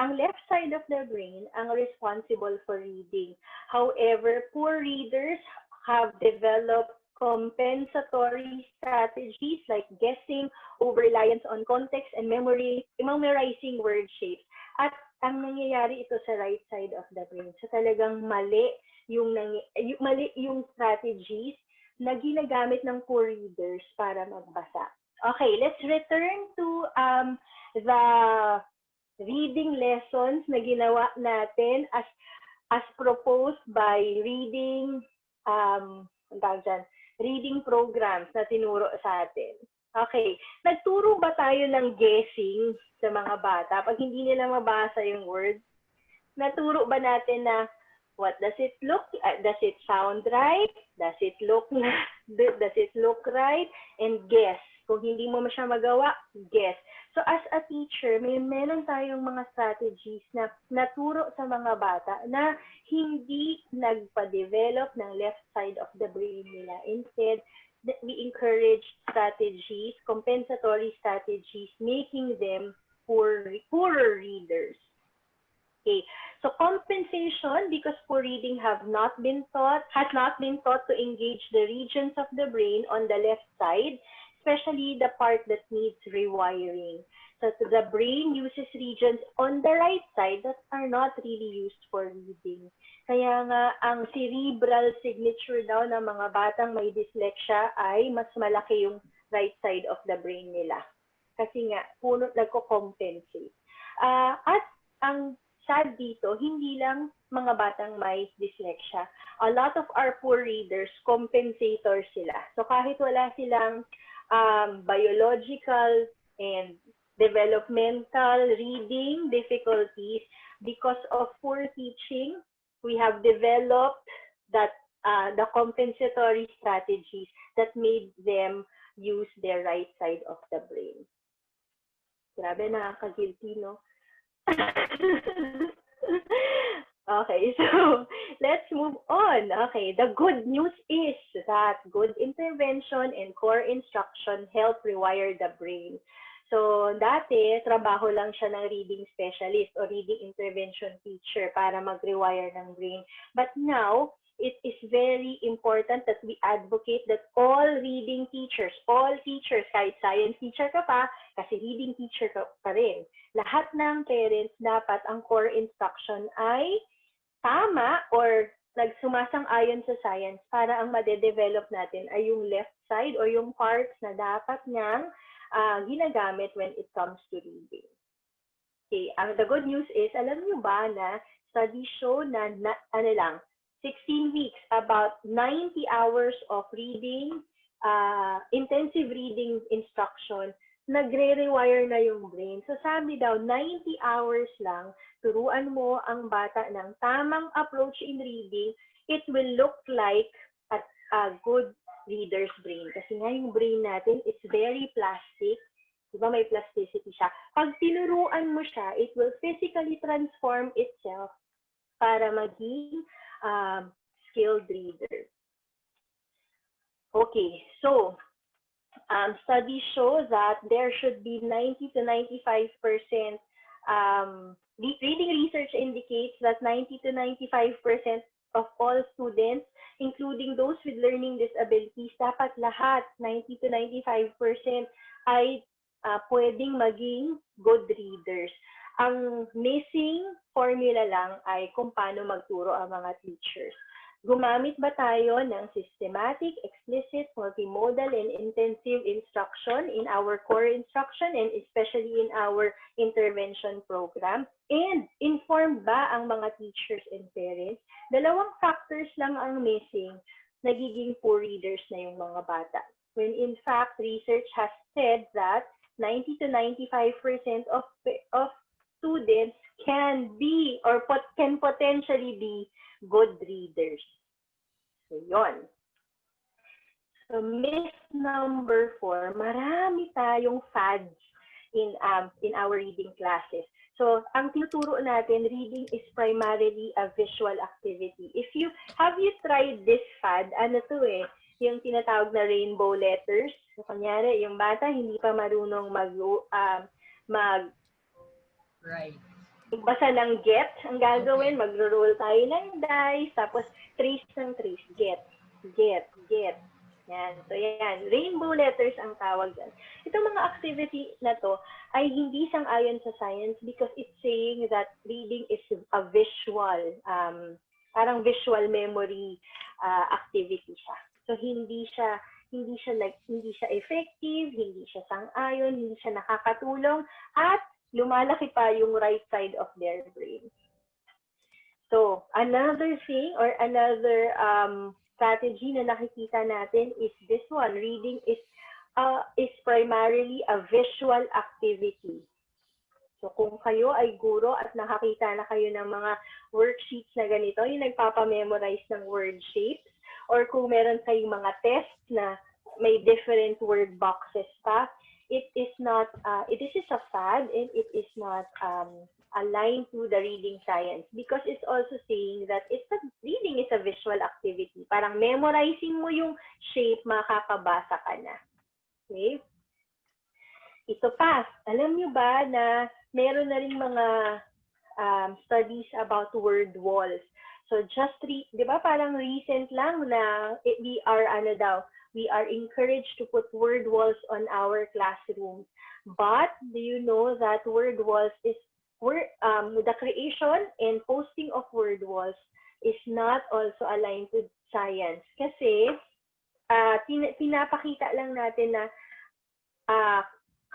Ang left side of the brain ang responsible for reading. However, poor readers have developed compensatory strategies like guessing, over-reliance on context, and memorizing word shapes. At ang nangyayari ito sa right side of the brain. So talagang mali yung strategies na ginagamit ng poor readers para magbasa. Okay, let's return to the reading lessons na ginawa natin as proposed by reading ang tawag dyan, reading programs na tinuro sa atin. Okay. Nagturo ba tayo ng guessing sa mga bata? Pag hindi nila mabasa yung words, naturo ba natin na what does it look, does it sound right, does it look does it look right, and guess. Kung hindi mo siya magawa, guess. So as a teacher, meron tayong mga strategies na naturo sa mga bata na hindi nagpa-develop ng left side of the brain nila. Instead, we encourage strategies, compensatory strategies, making them poorer readers. Okay, so compensation, because poor reading has not been taught to engage the regions of the brain on the left side, especially the part that needs rewiring. So the brain uses regions on the right side that are not really used for reading. Kaya nga, ang cerebral signature daw ng mga batang may dyslexia ay mas malaki yung right side of the brain nila. Kasi nga, puno nagko-compensate. At ang sad dito, hindi lang mga batang may dyslexia. A lot of our poor readers, compensators sila. So kahit wala silang biological and developmental reading difficulties, because of poor teaching, we have developed that the compensatory strategies that made them use their right side of the brain. Grabe, nakaka-guilty, no? Okay, so let's move on. Okay, the good news is that good intervention and core instruction help rewire the brain. So, dati, trabaho lang siya ng reading specialist o reading intervention teacher para mag-rewire ng brain. But now, it is very important that we advocate that all reading teachers, kahit science teacher ka pa, kasi reading teacher ka pa rin, lahat ng parents dapat ang core instruction ay tama or nagsumasang-ayon sa science para ang madedevelop natin ay yung left side o yung parts na dapat niyang ginagamit when it comes to reading. Okay, the good news is, alam niyo ba na studies show na 16 weeks, about 90 hours of reading, intensive reading instruction, nagre-rewire na yung brain. So sabi daw, 90 hours lang, turuan mo ang bata ng tamang approach in reading, it will look like a good reader's brain. Kasi nga yung brain natin is very plastic. Diba may plasticity siya? Pag tinuruan mo siya, it will physically transform itself para maging skilled reader. Okay, so studies show that there should be 90 to 95%. Reading research indicates that 90 to 95% of all students, including those with learning disabilities, dapat lahat, 90 to 95%, ay pwedeng maging good readers. Ang missing formula lang ay kung paano magturo ang mga teachers. Gumamit ba tayo ng systematic, explicit, multimodal, and intensive instruction in our core instruction and especially in our intervention program? And informed ba ang mga teachers and parents? Dalawang factors lang ang missing, nagiging poor readers na yung mga bata. When in fact, research has said that 90 to 95% of students can be or can potentially be good readers. So, yon. So, myth number 4, marami tayong fads in our reading classes. So, ang tinuturo natin, reading is primarily a visual activity. Have you tried this fad? Ano to eh? Yung tinatawag na rainbow letters. So, kunyari, yung bata hindi pa marunong Right. Basta ng get, ang gagawin, magro-roll tayo ng dice, tapos trace ng trace, get. Yan. So yan, rainbow letters ang tawag dyan. Itong mga activity na to ay hindi sang-ayon sa science because it's saying that reading is a visual, parang visual memory activity siya. So hindi siya effective, hindi siya sang-ayon, hindi siya nakakatulong, at lumalaki pa yung right side of their brain. So, another thing or another strategy na nakikita natin is this one. Reading is primarily a visual activity. So kung kayo ay guro at nakakita na kayo ng mga worksheets na ganito, yung nagpapamemorize ng word shapes, or kung meron kayong mga tests na may different word boxes pa, it is a fad, and it is not aligned to the reading science, because it's also saying that reading is a visual activity. Parang memorizing mo yung shape, makakabasa ka na. Okay? Ito pa, alam nyo ba na meron na rin mga studies about word walls. So just di ba parang recent lang na we are encouraged to put word walls on our classrooms. But do you know that word walls the creation and posting of word walls is not also aligned to science? Kasi pinapakita lang natin na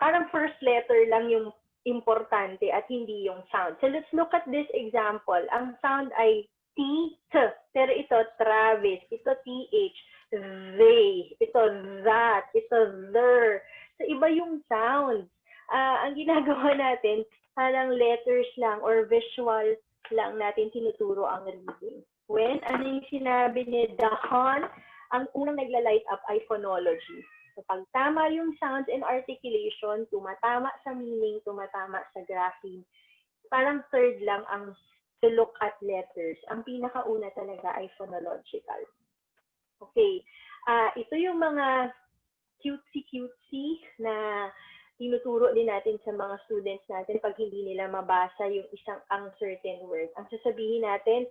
parang first letter lang yung importante at hindi yung sound. So let's look at this example. Ang sound ay T, pero ito Travis, ito TH, they, ito that, ito their. So iba yung sounds. Ang ginagawa natin, parang letters lang or visual lang natin tinuturo ang reading. When ano yung sinabi ni Dahan, ang unang nagla-light up ay phonology. So pag tama yung sounds and articulation, tumatama sa meaning, tumatama sa graphing, parang third lang ang to look at letters. Ang pinakauna talaga ay phonological. Okay. Ito yung mga cutesy na tinuturo din natin sa mga students natin pag hindi nila mabasa yung isang uncertain word. Ang sasabihin natin,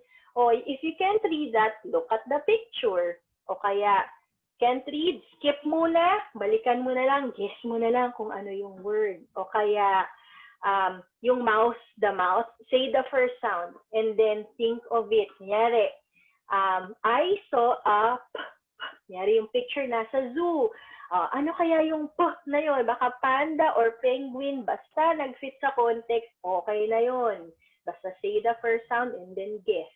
if you can't read that, look at the picture. O kaya, can't read, skip muna, balikan mo na lang, guess mo na lang kung ano yung word. O kaya, yung mouse, the mouse, say the first sound and then think of it. Kunyari, I saw a p. Kunyari yung picture nasa zoo. Ano kaya yung p na yun? Baka panda or penguin. Basta nag-fit sa context, okay na yun. Basta say the first sound and then guess.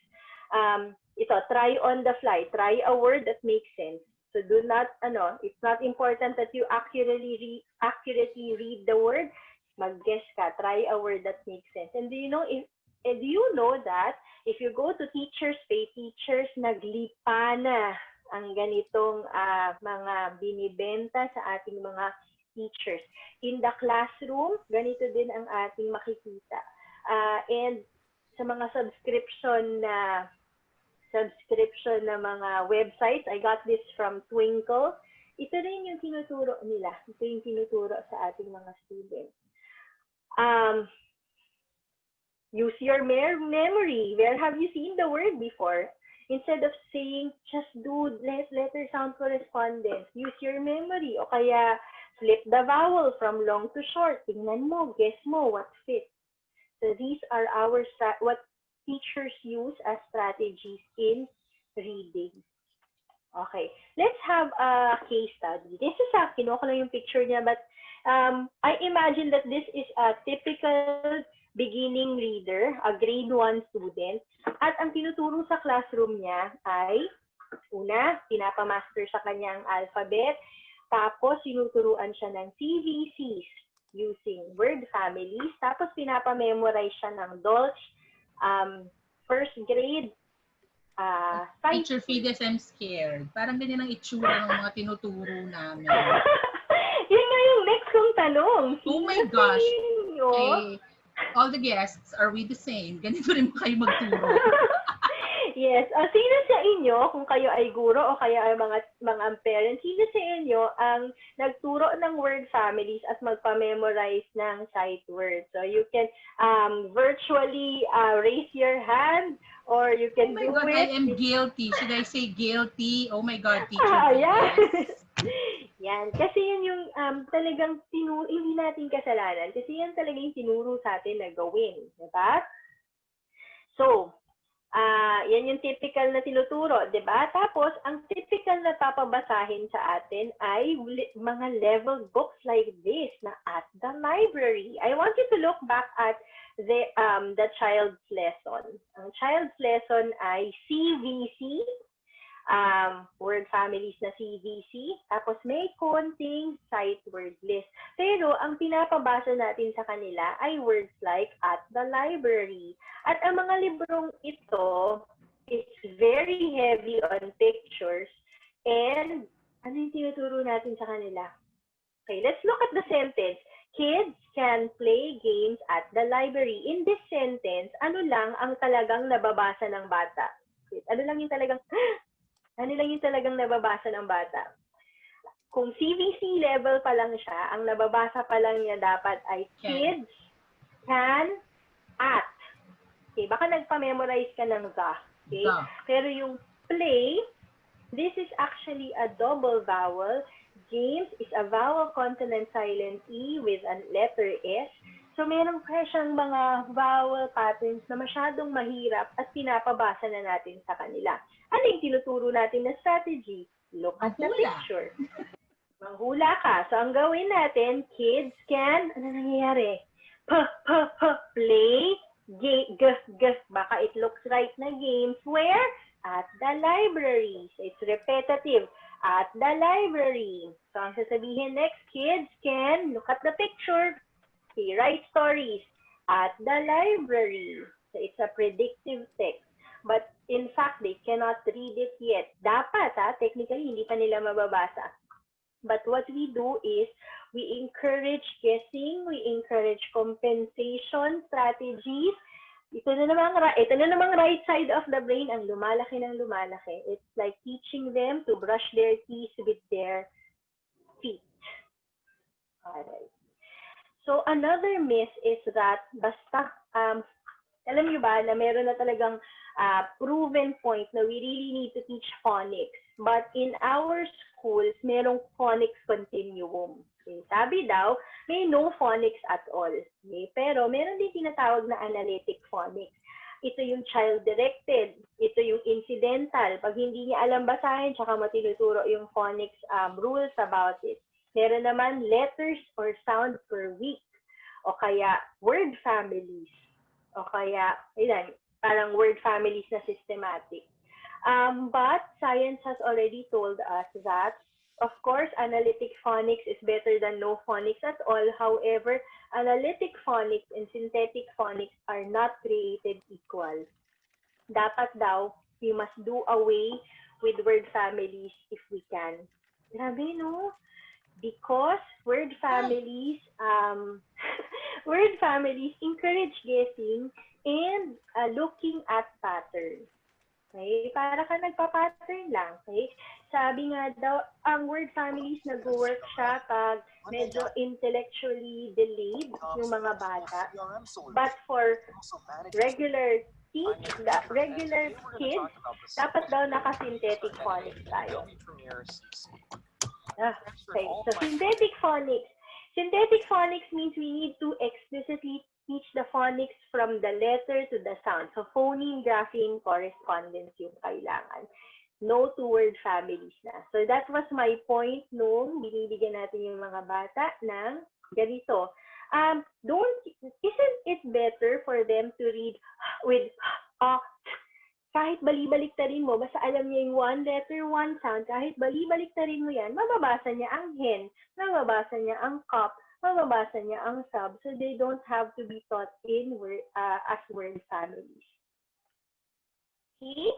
Ito, try on the fly. Try a word that makes sense. So do not, it's not important that you accurately read the word. Mag-guess ka, try a word that makes sense. And do you know that if you go to teachers' pay, teachers naglipa na ang ganitong mga binibenta sa ating mga teachers. In the classroom, ganito din ang ating makikita. And sa mga subscription na mga websites, I got this from Twinkle. Ito rin yung tinuturo nila. Ito yung tinuturo sa ating mga students. Use your memory. Where have you seen the word before? Instead of saying, just do letter sound correspondence, use your memory. O kaya, flip the vowel from long to short. Tingnan mo, guess mo, what fits. So these are what teachers use as strategies in reading. Okay, let's have a case study. This is kinuha ko lang yung picture niya, but I imagine that this is a typical beginning reader, a grade 1 student, at ang tinuturo sa classroom niya ay, una, pinapamaster sa kanyang alphabet, tapos tinuturuan siya ng CVCs using word families, tapos pinapamemorize siya ng Dolch, first grade, Teacher Fides, I'm scared. Parang ganyan ang itsura ng mga tinuturo namin. Yun nga yung next kong tanong. Oh my gosh. Okay. All the guests, are we the same? Ganito rin kayo magturo. Yes. Sino sa inyo, kung kayo ay guro o kaya ay mga parents, sino sa inyo ang nagturo ng word families at magpa-memorize ng sight words? So you can virtually raise your hand, or you can do God, it. I am guilty. Should I say guilty? Oh my God, teacher. Yes. Yan. Kasi yun yung talagang hindi natin kasalanan. Kasi yan talaga yung tinuro sa atin na gawin. Diba? So, yan yung typical na tinuturo. Diba? Tapos, ang typical na papabasahin sa atin ay mga level books like this na at the library. I want you to look back at the child's lesson. Ang child's lesson ay CVC. word families na CVC, tapos may konting sight word list. Pero ang pinapabasa natin sa kanila ay words like at the library. At ang mga librong ito is very heavy on pictures and ano yung tinuturo natin sa kanila? Okay, let's look at the sentence. Kids can play games at the library. In this sentence, ano lang ang talagang nababasa ng bata? Ano lang yung talagang nababasa ng bata? Kung CVC level pa lang siya, ang nababasa pa lang niya dapat ay kids can at. Okay, baka nagpa-memorize ka ng the. Okay? Pero yung play, this is actually a double vowel. Games is a vowel consonant silent E with a letter S. So meron pa siyang mga vowel patterns na masyadong mahirap at pinapabasa na natin sa kanila. Ano yung tinuturo natin na strategy? Look at the picture. Manghula ka. So ang gawin natin, kids can, ano nangyayari? Play, baka it looks right na games. Where? At the library. So it's repetitive. At the library. So ang sasabihin next, kids can, look at the picture. Okay, write stories. At the library. So it's a predictive text. But in fact, they cannot read it yet. Dapat, technically, hindi pa nila mababasa. But what we do is, we encourage guessing, we encourage compensation strategies. Ito na namang right side of the brain ang lumalaki ng lumalaki. It's like teaching them to brush their teeth with their feet. Alright. So another myth is that basta, alam niyo ba na meron na talagang proven point na we really need to teach phonics. But in our schools, merong phonics continuum. Okay. Sabi daw, may no phonics at all. Okay. Pero meron din tinatawag na analytic phonics. Ito yung child-directed. Ito yung incidental. Pag hindi niya alam basahin, tsaka matinuturo yung phonics rules about it. Meron naman letters or sound per week. O kaya word families. O kaya, parang word families na systematic. But science has already told us that, of course, analytic phonics is better than no phonics at all. However, analytic phonics and synthetic phonics are not created equal. Dapat daw, we must do away with word families if we can. Grabe, no? Because word families, encourage guessing and looking at patterns. Okay? Para ka nagpa-pattern lang. Okay? Sabi nga daw, ang word families nag-work siya pag medyo intellectually delayed yung mga bata. But for regular kids, dapat daw naka-synthetic phonics tayo. Okay, so synthetic phonics. Synthetic phonics means we need to explicitly teach the phonics from the letter to the sound. So phoneme, grapheme, correspondence yung kailangan. No two-word families na. So that was my point nung binibigyan natin yung mga bata ng ganito. Isn't it better for them to read with kahit bali-baliktarin mo, basta alam niya yung one letter, one sound, kahit bali-baliktarin mo yan, mababasa niya ang hen, mababasa niya ang cup, mababasa niya ang sub, so they don't have to be taught in as word families. Okay?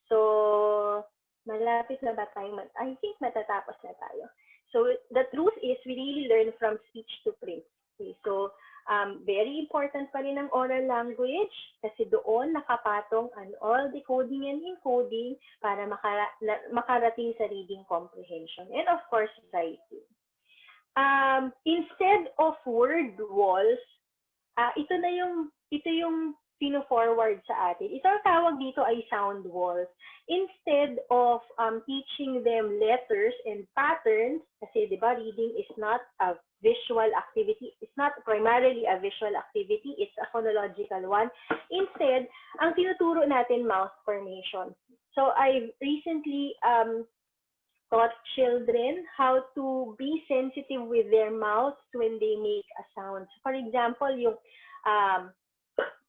So, malapit na ba tayo? I think matatapos na tayo. So, the truth is, we really learn from speech to print. Okay? So, very important pa rin ang oral language kasi doon nakapatong ang all decoding and encoding para makarating sa reading comprehension. And of course, writing. Instead of word walls, ito yung pino-forward sa atin. Isang tawag dito ay sound walls. Instead of teaching them letters and patterns, kasi di ba, reading is not a visual activity. It's not primarily a visual activity. It's a phonological one. Instead, ang tinuturo natin, mouth formation. So I recently taught children how to be sensitive with their mouths when they make a sound. For example, yung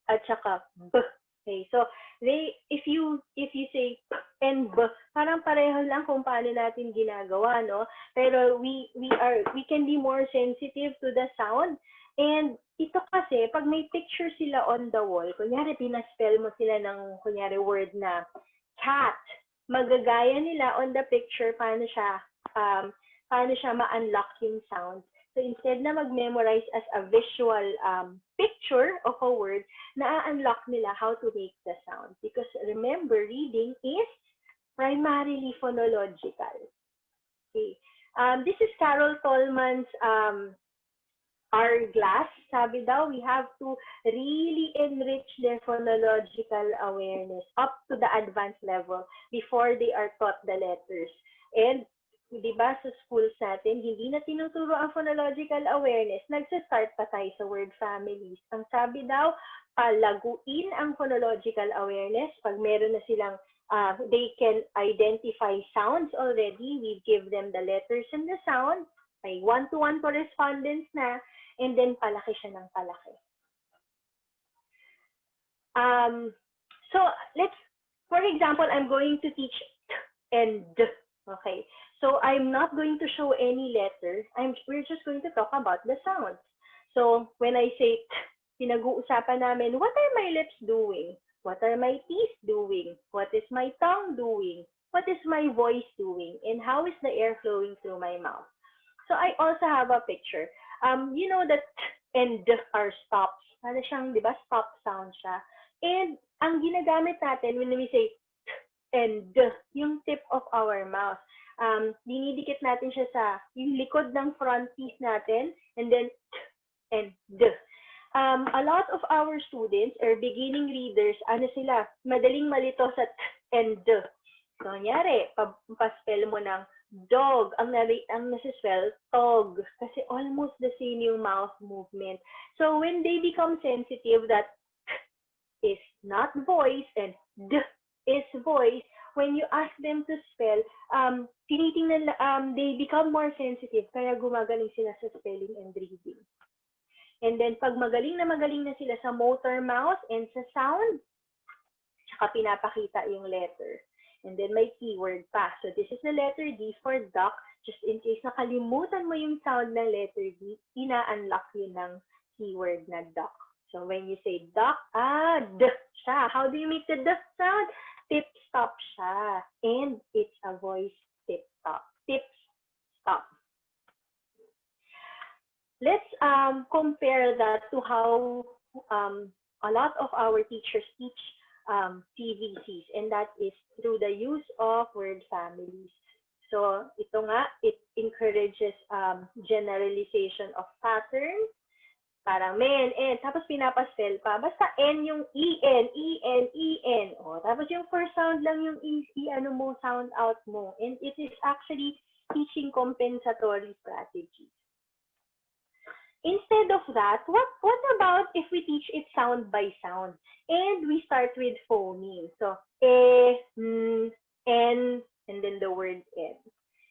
at saka b. Okay, so if you say p and b, parang pareho lang kung paano natin ginagawa, no? Pero we can be more sensitive to the sound. And ito kasi, pag may picture sila on the wall, kunyari pinaspell mo sila ng, kunyari word na cat, magagaya nila on the picture paano siya ma-unlock yung sound. So instead na mag-memorize as a visual picture of a word, na-unlock nila how to make the sound. Because remember, reading is primarily phonological. Okay. This is Carol Tolman's hourglass. Sabi daw, we have to really enrich their phonological awareness up to the advanced level before they are taught the letters. And di ba sa schools natin, hindi na tinuturo ang phonological awareness, nagsa-start pa tayo sa word families. Ang sabi daw, palaguin ang phonological awareness. Pag meron na silang, they can identify sounds already, we give them the letters and the sound, may one-to-one correspondence na, and then palaki siya ng palaki. So, for example, I'm going to teach t and d. Okay. So I'm not going to show any letter. We're just going to talk about the sounds. So when I say t, pinag-uusapan namin, what are my lips doing? What are my teeth doing? What is my tongue doing? What is my voice doing? And how is the air flowing through my mouth? So I also have a picture. You know that t and d are stops. Para siyang, di ba, stop sound siya. And ang ginagamit natin when we say t and d, yung tip of our mouth. Dinidikit natin siya sa yung likod ng front teeth natin, and then t and d. A lot of our students or beginning readers, sila, madaling malito sa t and d. So, nangyari, paspell mo ng dog, ang nasispell, tog, kasi almost the same yung mouth movement. So, when they become sensitive that t is not voice and d is voice, when you ask them to spell, tinitingnan, they become more sensitive, kaya gumagaling sila sa spelling and reading. And then, pag magaling na sila sa motor mouth and sa sound, tsaka pinapakita yung letter. And then, may keyword pa. So, this is the letter D for duck. Just in case nakalimutan mo yung sound ng letter D, ina-unlock yun ng keyword na duck. So, when you say duck, d siya. How do you make the d sound? Tip-stop siya. And it's a voice tip-stop. Tip-stop. Let's compare that to how a lot of our teachers teach TVCs, and that is through the use of word families. So, ito nga, it encourages generalization of patterns. Parang men, N, tapos pinapaspell pa. Basta N yung E-N, E-N, E-N. O, tapos yung first sound lang yung i-ano mo, sound out mo. And it is actually teaching compensatory strategies. Instead of that, what about if we teach it sound by sound? And we start with phoneme. So, E, N, and then the word N.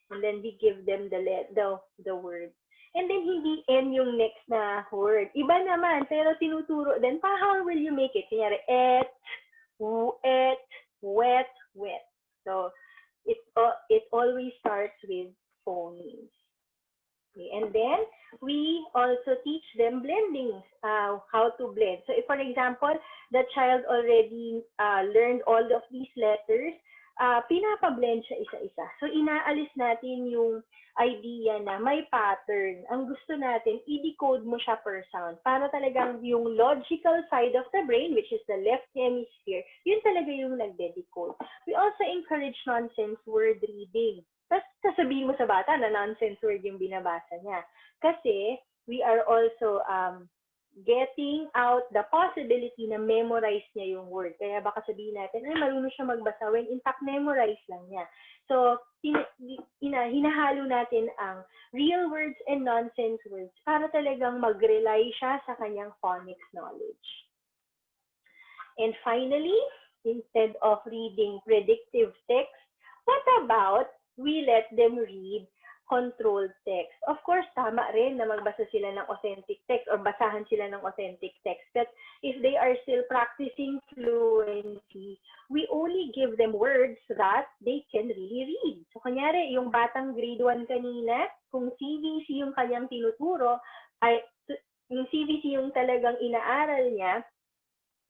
And then we give them the word. And then hindi N yung next na word. Iba naman, pero tinuturo. Then, how will you make it? Kunyari, et, wet, wet. So, it always starts with phonemes. Okay. And then, we also teach them blending, how to blend. So, if, for example, the child already learned all of these letters, pinapa-blend siya isa-isa. So, inaalis natin yung idea na may pattern. Ang gusto natin, i-decode mo siya per sound. Para talagang yung logical side of the brain, which is the left hemisphere, yun talaga yung nagde-decode. We also encourage nonsense word reading. Tapos sasabihin mo sa bata na nonsense word yung binabasa niya. Kasi we are also getting out the possibility na memorize niya yung word. Kaya baka sabihin natin, ay marunong siya magbasa when in fact memorize lang niya. So, hinahalo natin ang real words and nonsense words para talagang mag-rely siya sa kanyang phonics knowledge. And finally, instead of reading predictive text, what about we let them read controlled text. Of course, tama rin na magbasa sila ng authentic text or basahan sila ng authentic text. But if they are still practicing fluency, we only give them words that they can really read. So, kunyari, yung batang grade 1 kanina, kung CVC yung kanyang tinuturo, ay yung CVC yung talagang inaaral niya,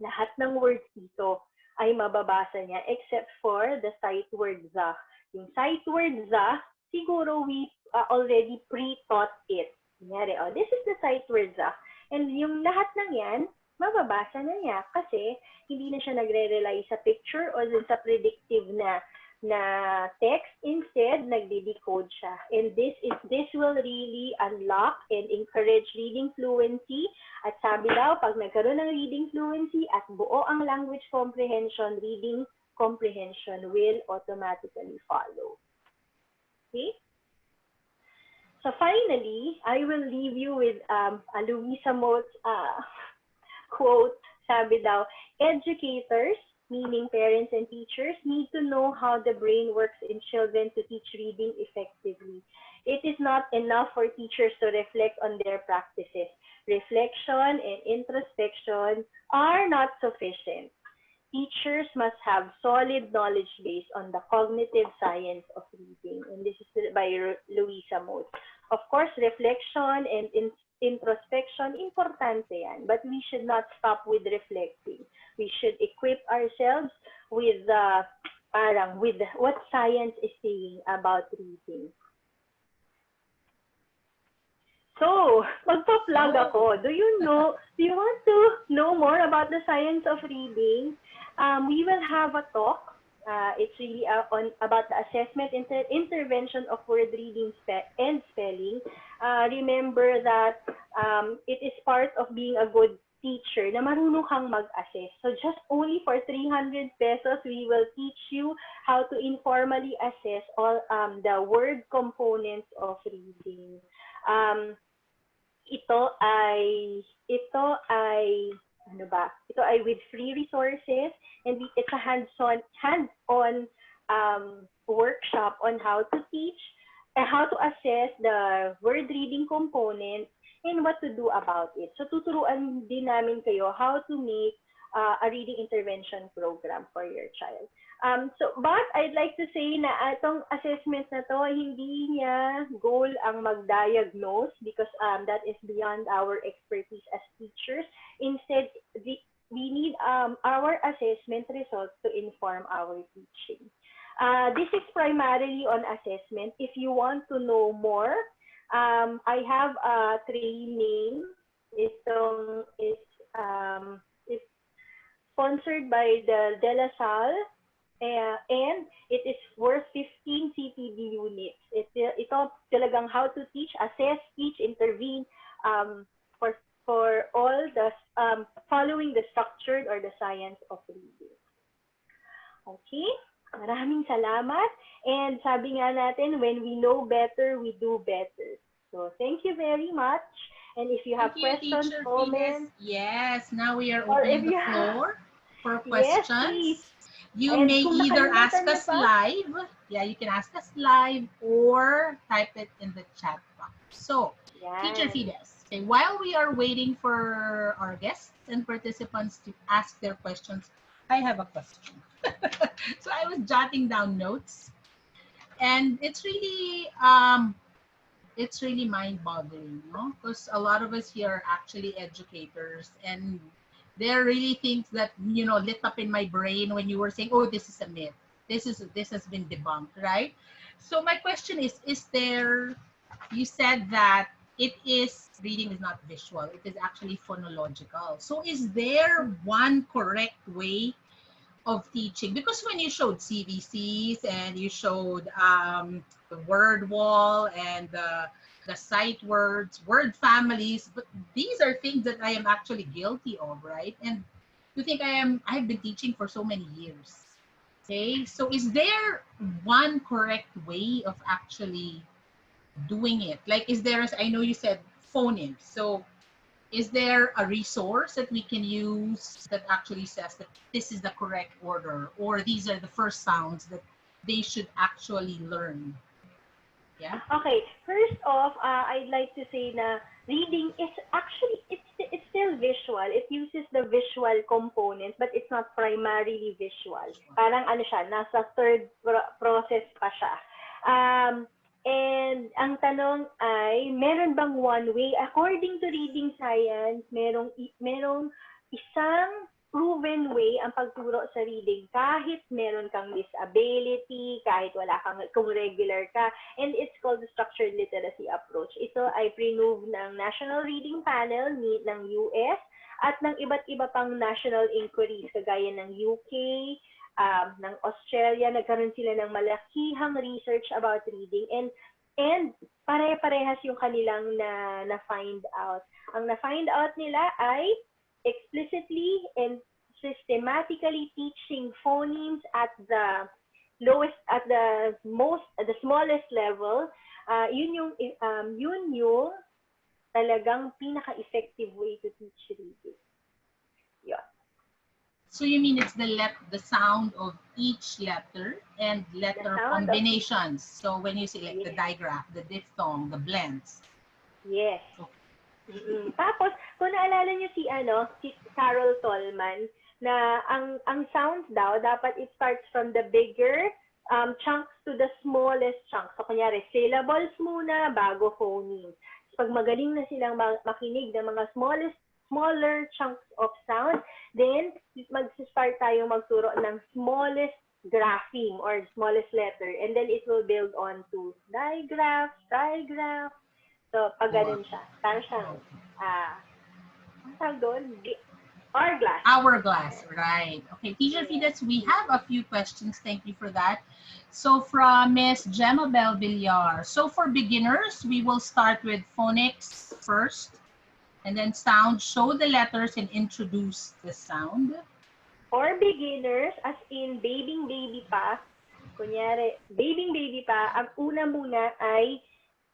lahat ng words dito ay mababasa niya except for the sight word za. Yung sight word za, siguro we already pre-taught it. Kunyari, this is the sight word za. And yung lahat ng yan, mababasa na niya kasi hindi na siya nagre-rely sa picture o sa predictive na text. Instead, nagde-decode siya. And this will really unlock and encourage reading fluency. At sabi daw, pag nagkaroon ng reading fluency at buo ang language comprehension, reading comprehension will automatically follow. Okay? So finally, I will leave you with a Louisa Mott's quote. Sabi daw, educators, meaning parents and teachers, need to know how the brain works in children to teach reading effectively. It is not enough for teachers to reflect on their practices. Reflection and introspection are not sufficient. Teachers must have solid knowledge base on the cognitive science of reading. And this is by Louisa Mott. Of course, reflection and introspection, importante yan. But we should not stop with reflecting. We should equip ourselves with what science is saying about reading. So, magpa-plug ako. Do you want to know more about the science of reading? We will have a talk. It's really about the assessment intervention of word reading and spelling. Remember that it is part of being a good teacher na marunong kang mag-assess. So just only for 300 pesos, we will teach you how to informally assess all the word components of reading. Ito ay with free resources, and it's a hands-on workshop on how to teach and how to assess the word reading component and what to do about it. So tuturuan din namin kayo how to make a reading intervention program for your child. But I'd like to say na itong assessment na to, hindi niya goal ang mag-diagnose because that is beyond our expertise as teachers. Instead, we need our assessment results to inform our teaching. This is primarily on assessment. If you want to know more, I have a training. It's sponsored by the De La Salle, and it is worth 15 CPD units. Ito talagang how to teach, assess, teach, intervene for all the following the structured or the science of reading. Okay, maraming salamat. And sabi nga natin, when we know better, we do better. So thank you very much. And if you have questions, comments. Yes, now we are opening the floor for questions. Yes, you may either ask us live. Yeah, you can ask us live or type it in the chat box. So, Teacher Fides, okay, while we are waiting for our guests and participants to ask their questions, I have a question. So I was jotting down notes, and it's really mind-boggling, no? Because a lot of us here are actually educators, and there are really things that lit up in my brain when you were saying, "Oh, this is a myth. This has been debunked," right? So my question is there? You said that reading is not visual; it is actually phonological. So is there one correct way of teaching? Because when you showed CVCs and you showed the word wall and the sight words, word families, but these are things that I am actually guilty of, right? And you think I've been teaching for so many years. Okay, so is there one correct way of actually doing it? Like, I know you said phonemes, so is there a resource that we can use that actually says that this is the correct order, or these are the first sounds that they should actually learn? Yeah. Okay, first off, I'd like to say na reading is actually, it's still visual. It uses the visual component, but it's not primarily visual. Parang ano siya, nasa third process pa siya. And ang tanong ay, meron bang one way? According to reading science, merong isang proven way ang pagturo sa reading kahit meron kang disability, kahit wala kang, kung regular ka, and it's called the structured literacy approach. Ito ay pre-move ng National Reading Panel ng US at ng iba't iba pang national inquiries kagaya ng UK, ng Australia. Nagkaroon sila ng malakihang research about reading, and pare-parehas yung kanilang na-find out. Ang na-find out nila ay explicitly and systematically teaching phonemes at the smallest level, yun yung talagang pinaka-effective way to teach reading. Yeah. So you mean it's the sound of each letter and letter combinations. So when you select the digraph, the diphthong, the blends. Yes. Tapos, kung naalala niyo si Carol Tolman, na ang sounds daw, dapat it starts from the bigger chunks to the smallest chunks. So, kunyari, syllables muna bago phonemes. So, pag magaling na silang makinig ng mga smaller chunks of sound, then mag-start tayong magturo ng smallest grapheme or smallest letter. And then it will build on to digraph. So, pag ganun siya. Parang siyang, ang tawag doon? Hourglass. Hourglass, right. Okay, Teacher Fides, we have a few questions. Thank you for that. So from Miss Gemma Bell Villar. So for beginners, we will start with phonics first, and then sound, show the letters and introduce the sound. For beginners, as in baby pa, kunyari, baby pa, ang una muna ay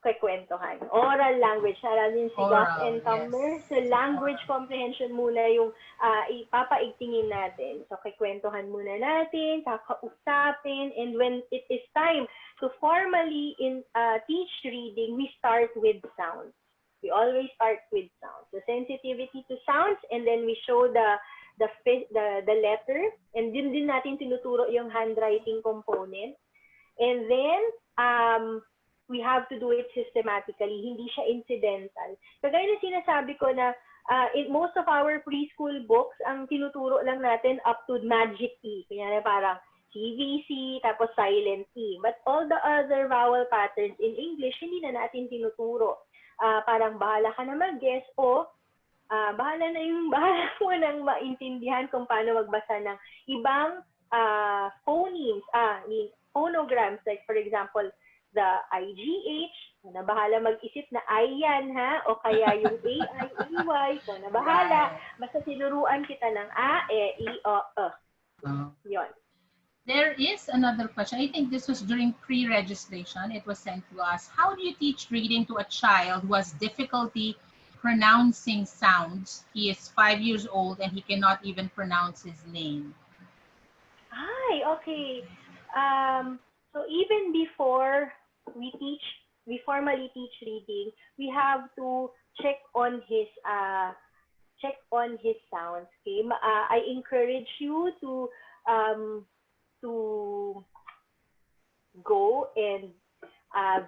kwentuhan. Oral language. Alam din si Goff and Tumner. Yes. So language comprehension muna yung ipapaigtingin natin. So kwentuhan muna natin, kakausapin, and when it is time to formally teach reading, we start with sounds. We always start with sounds. The sensitivity to sounds, and then we show the letter, and din natin tinuturo yung handwriting component. And then, we have to do it systematically. Hindi siya incidental. Kagaya na sinasabi ko na in most of our preschool books, ang tinuturo lang natin up to magic E. Kaya parang CVC, tapos silent E. But all the other vowel patterns in English, hindi na natin tinuturo. Parang bahala ka na mag-guess o bahala mo nang maintindihan kung paano magbasa ng ibang phonemes, phonograms, like for example, the IGH, na bahala mag-isip na I yan, ha? O kaya yung AI, AY, so na bahala. Basta sinuruan kita ng A, E, I, O, E. Yun. There is another question. I think this was during pre-registration. It was sent to us. How do you teach reading to a child who has difficulty pronouncing sounds? He is 5 years old and he cannot even pronounce his name. Ay, okay. So even before we formally teach reading, we have to check on his sounds. Okay, I encourage you to go and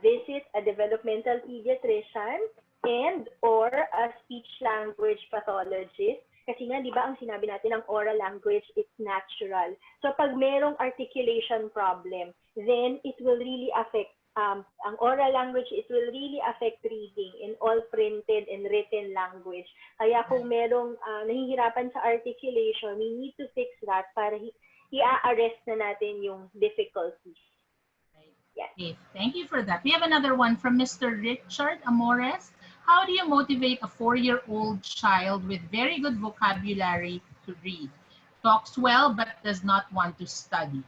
visit a developmental pediatrician and or a speech language pathologist. Kasi nga, di ba, ang sinabi natin, ang oral language, it's natural. So, pag merong articulation problem, then it will really affect, ang oral language, it will really affect reading in all printed and written language. Kaya kung merong nahihirapan sa articulation, we need to fix that para i-a-arrest na natin yung difficulties. Yes. Okay, thank you for that. We have another one from Mr. Richard Amores. How do you motivate a 4-year-old child with very good vocabulary to read? Talks well but does not want to study.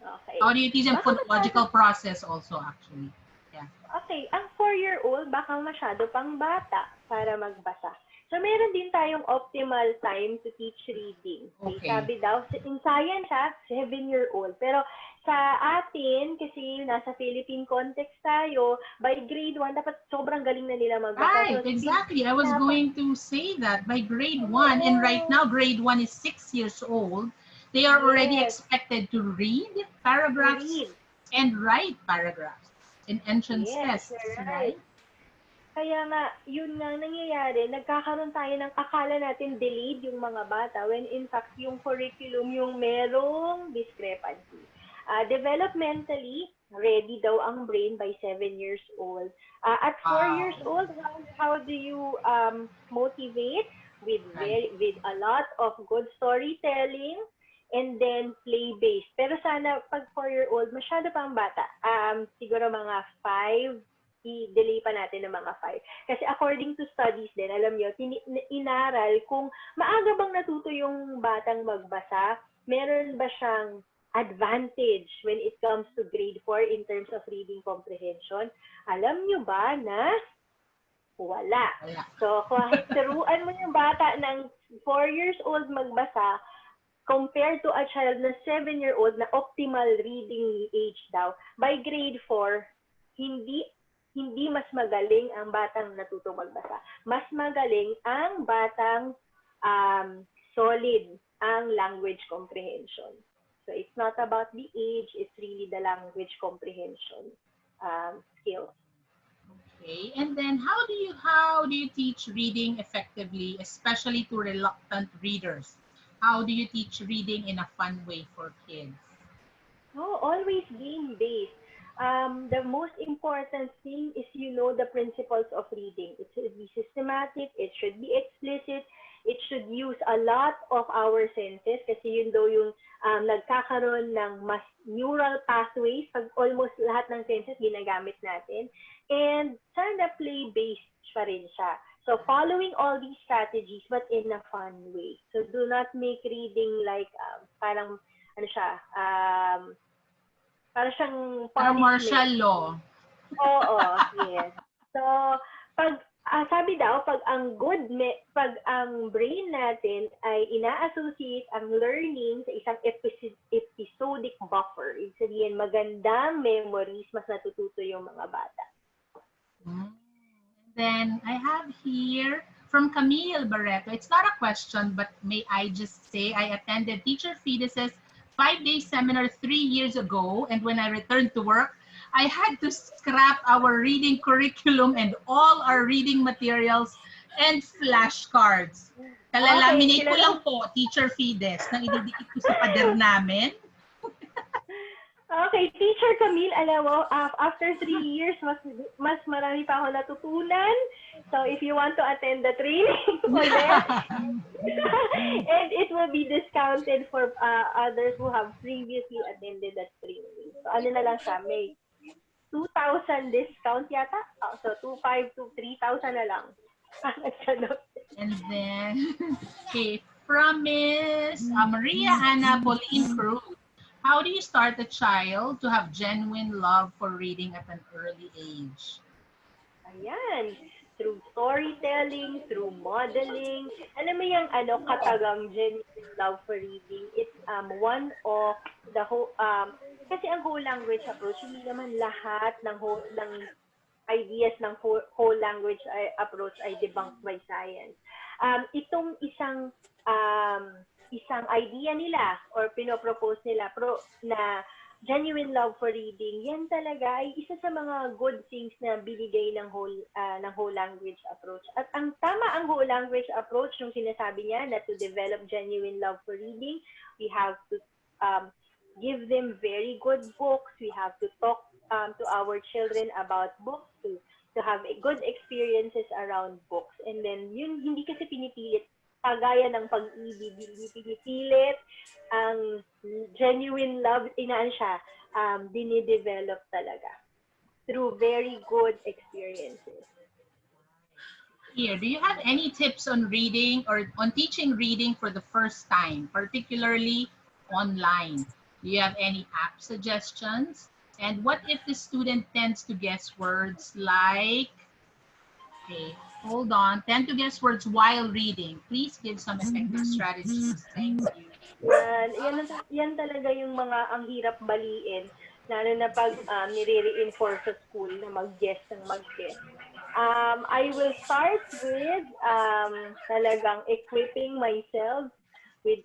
Okay. How do you teach them phonological process also actually? Yeah. Okay, ang 4-year-old baka masyado pang bata para magbasa. So meron din tayong optimal time to teach reading. Okay. Sabi daw, in science 7-year-old. Pero sa atin, kasi nasa Philippine context tayo, by grade 1, dapat sobrang galing na nila magbasa. Right, So, exactly. I was dapat, going to say that by grade 1, and right oo, now grade 1 is 6 years old, they are already yes, expected to read to paragraphs read. and write paragraphs in entrance Yes, tests, you're right. right? Kaya nga, yun nga nangyayari, nagkakaroon tayo ng akala natin delayed yung mga bata when in fact yung curriculum yung merong discrepancy. Developmentally, ready daw ang brain by 7 years old. At 4 years Wow. old, how do you motivate? Right. With a lot of good storytelling and then play-based. Pero sana pag 4-year-old, masyado pang bata. Siguro mga 5, i-delay pa natin ng mga 5. Kasi according to studies din, alam nyo, inaral kung maaga bang natuto yung batang magbasa, meron ba siyang advantage when it comes to grade 4 in terms of reading comprehension? Alam nyo ba na wala. Wala. So, kahit turuan mo yung bata ng 4 years old magbasa, compared to a child na 7-year-old na optimal reading age daw, by grade 4, hindi mas magaling ang batang natutong magbasa. Mas magaling ang batang solid ang language comprehension. So it's not about the age, it's really the language comprehension skills. Okay. And then how do you teach reading effectively, especially to reluctant readers? How do you teach reading in a fun way for kids? No, always game-based. The most important thing is you know the principles of reading. It should be systematic, it should be explicit, it should use a lot of our senses kasi yun daw yung nagkakaroon ng mas neural pathways pag almost lahat ng senses ginagamit natin. And sana play-based pa rin siya. So following all these strategies but in a fun way. So do not make reading like parang ano siya, para siyang Parang martial punishment. law. Oo, yes. So, pag sabi daw, pag ang brain natin ay ina-associate ang learning sa isang episodic buffer, ibig sabihin magandang memories, mas natututo yung mga bata. And then I have here from Camille Barreto. It's not a question, but may I just say I attended Teacher Fides' 5-day seminar 3 years ago, and when I returned to work, I had to scrap our reading curriculum and all our reading materials and flashcards. Kalalaminate ko lang po, Teacher Fides, nang ididikit ko sa pader namin. Okay, Teacher Camille, alam mo, after 3 years, mas marami pa ako natutunan. So, if you want to attend the training ulit, and it will be discounted for others who have previously attended that training. So, ano na lang siya, may 2,000 discount yata. So, 2,500 to 3,000 na lang. And then, okay, from Miss Maria Ana Pauline Cruz. How do you start a child to have genuine love for reading at an early age? Ayan. Through storytelling, through modeling. Alam mo yung katagang genuine love for reading. It's one of the whole, kasi ang whole language approach, hindi naman lahat ng ideas ng whole language approach ay debunked by science. Itong isang idea nila or pinopropose nila na genuine love for reading, yan talaga ay isa sa mga good things na binigay ng whole language approach. At ang whole language approach, yung sinasabi niya na to develop genuine love for reading, we have to give them very good books. We have to talk to our children about books, to have good experiences around books. And then, yun, hindi kasi pinipilit. Kagaya ng pag-ibig, hindi pinipilit. Ang genuine love, dinidevelop talaga through very good experiences. Here, do you have any tips on reading or on teaching reading for the first time, particularly online? Do you have any app suggestions? And what if the student tends to guess words like, okay, hold on, tend to guess words while reading? Please give some effective strategies. Thank you. Yan talaga yung mga ang hirap baliin, lalo na pag nire-reinforce sa school na mag-guess ng mag-guess. I will start with talagang equipping myself with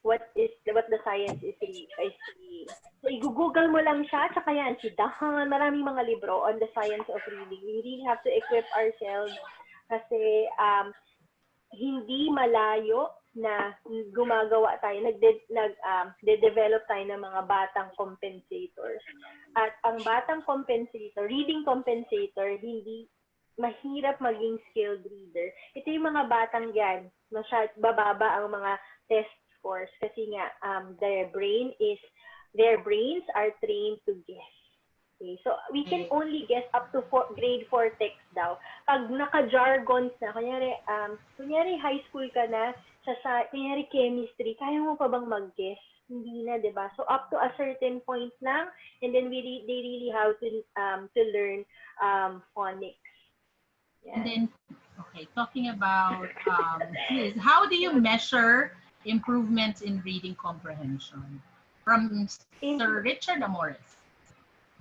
what the science is really. So, i-google mo lang siya, tsaka yan, si Dahan, maraming mga libro on the science of reading. We really have to equip ourselves kasi hindi malayo na gumagawa tayo, nagde-develop tayo ng mga batang compensators. At ang batang compensator, reading compensator, hindi mahirap maging skilled reader. Ito yung mga batang yan, bababa ang mga test scores kasi nga their brains are trained to guess. Okay, so we can only guess up to grade 4 text daw. Pag naka-jargons na, kunyari high school ka na, kunyari chemistry, kaya mo pa bang mag-guess? Hindi na, di ba? So up to a certain point lang, and then they really have to learn phonics. Yeah. And then, okay, talking about quiz, how do you measure improvements in reading comprehension? From Sir Richard Amores.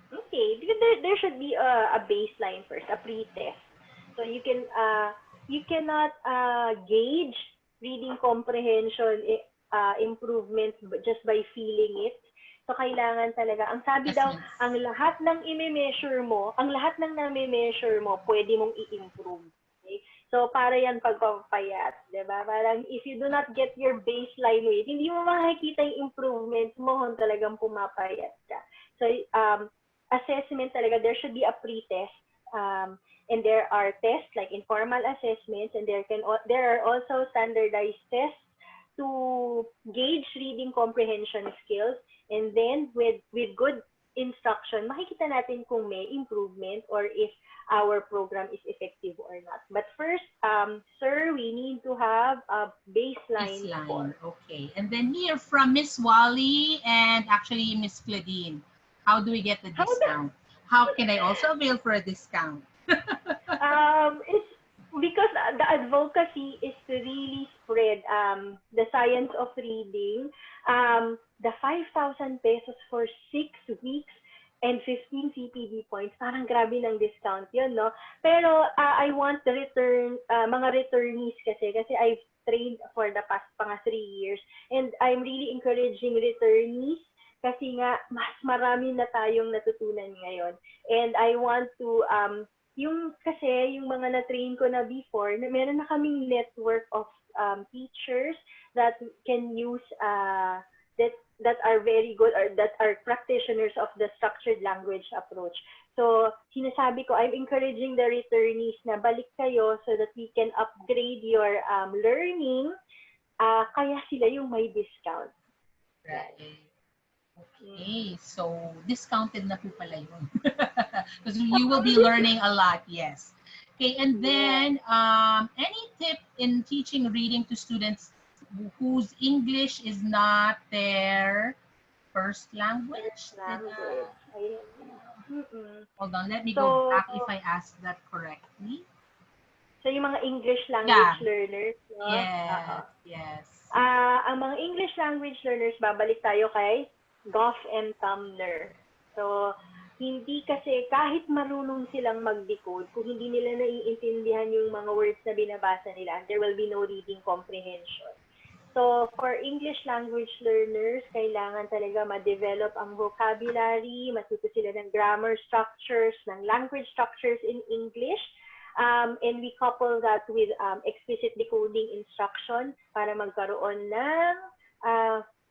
Okay, there should be a baseline first, a pre-test. So you cannot gauge reading comprehension improvements just by feeling it. So kailangan talaga, ang sabi daw, ang lahat ng i-measure mo, pwede mong i-improve. Okay? So para yan pagpapayat, 'di ba? Parang if you do not get your baseline weight, hindi mo makikita yung improvements mo, talagang pumapayat ka. So assessment talaga, there should be a pre-test, and there are tests like informal assessments, and there are also standardized tests to gauge reading comprehension skills, and then with good instruction, makikita natin kung may improvement or if our program is effective or not. But first, sir, we need to have a baseline score. Okay, and then here from Miss Wally and actually Miss Claudine. How do we get the discount? How can I also avail for a discount? It's because the advocacy is to really spread the science of reading. The 5,000 pesos for 6 weeks and 15 CPD points, parang grabe ng discount yun, no? Pero I want the mga returnees kasi I've trained for the past 3 years, and I'm really encouraging returnees kasi nga mas marami na tayong natutunan ngayon. And I want to yung mga na-train ko na before, na meron na kaming network of teachers that can use that are very good or that are practitioners of the structured language approach. So sinasabi ko, I'm encouraging the returnees na balik kayo so that we can upgrade your learning, kaya sila yung may discount. Right. Okay, so discounted na po pala yun. Because you will be learning a lot, yes. Okay, and then any tip in teaching reading to students whose English is not their first language? Hold on, let me go back if I asked that correctly. So yung mga English language learners, no? Yes. Ang mga English language learners, babalik tayo kay Goff and Tumner. So, hindi kasi kahit marunong silang mag-decode, kung hindi nila naiintindihan yung mga words na binabasa nila, there will be no reading comprehension. So, for English language learners, kailangan talaga ma-develop ang vocabulary, matuto sila ng grammar structures, ng language structures in English, and we couple that with explicit decoding instruction para magkaroon ng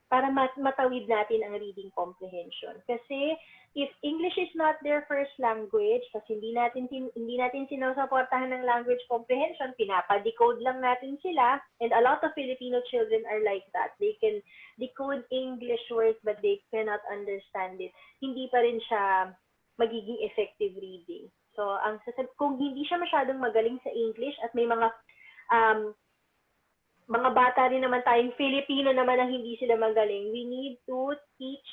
para matawid natin ang reading comprehension. Kasi if English is not their first language, kasi hindi natin sinusuportahan ng language comprehension, pinapa-decode lang natin sila, and a lot of Filipino children are like that. They can decode English words but they cannot understand it. Hindi pa rin siya magiging effective reading. So, kung hindi siya masyadong magaling sa English at may mga bata rin naman tayong Filipino naman na hindi sila magaling, we need to teach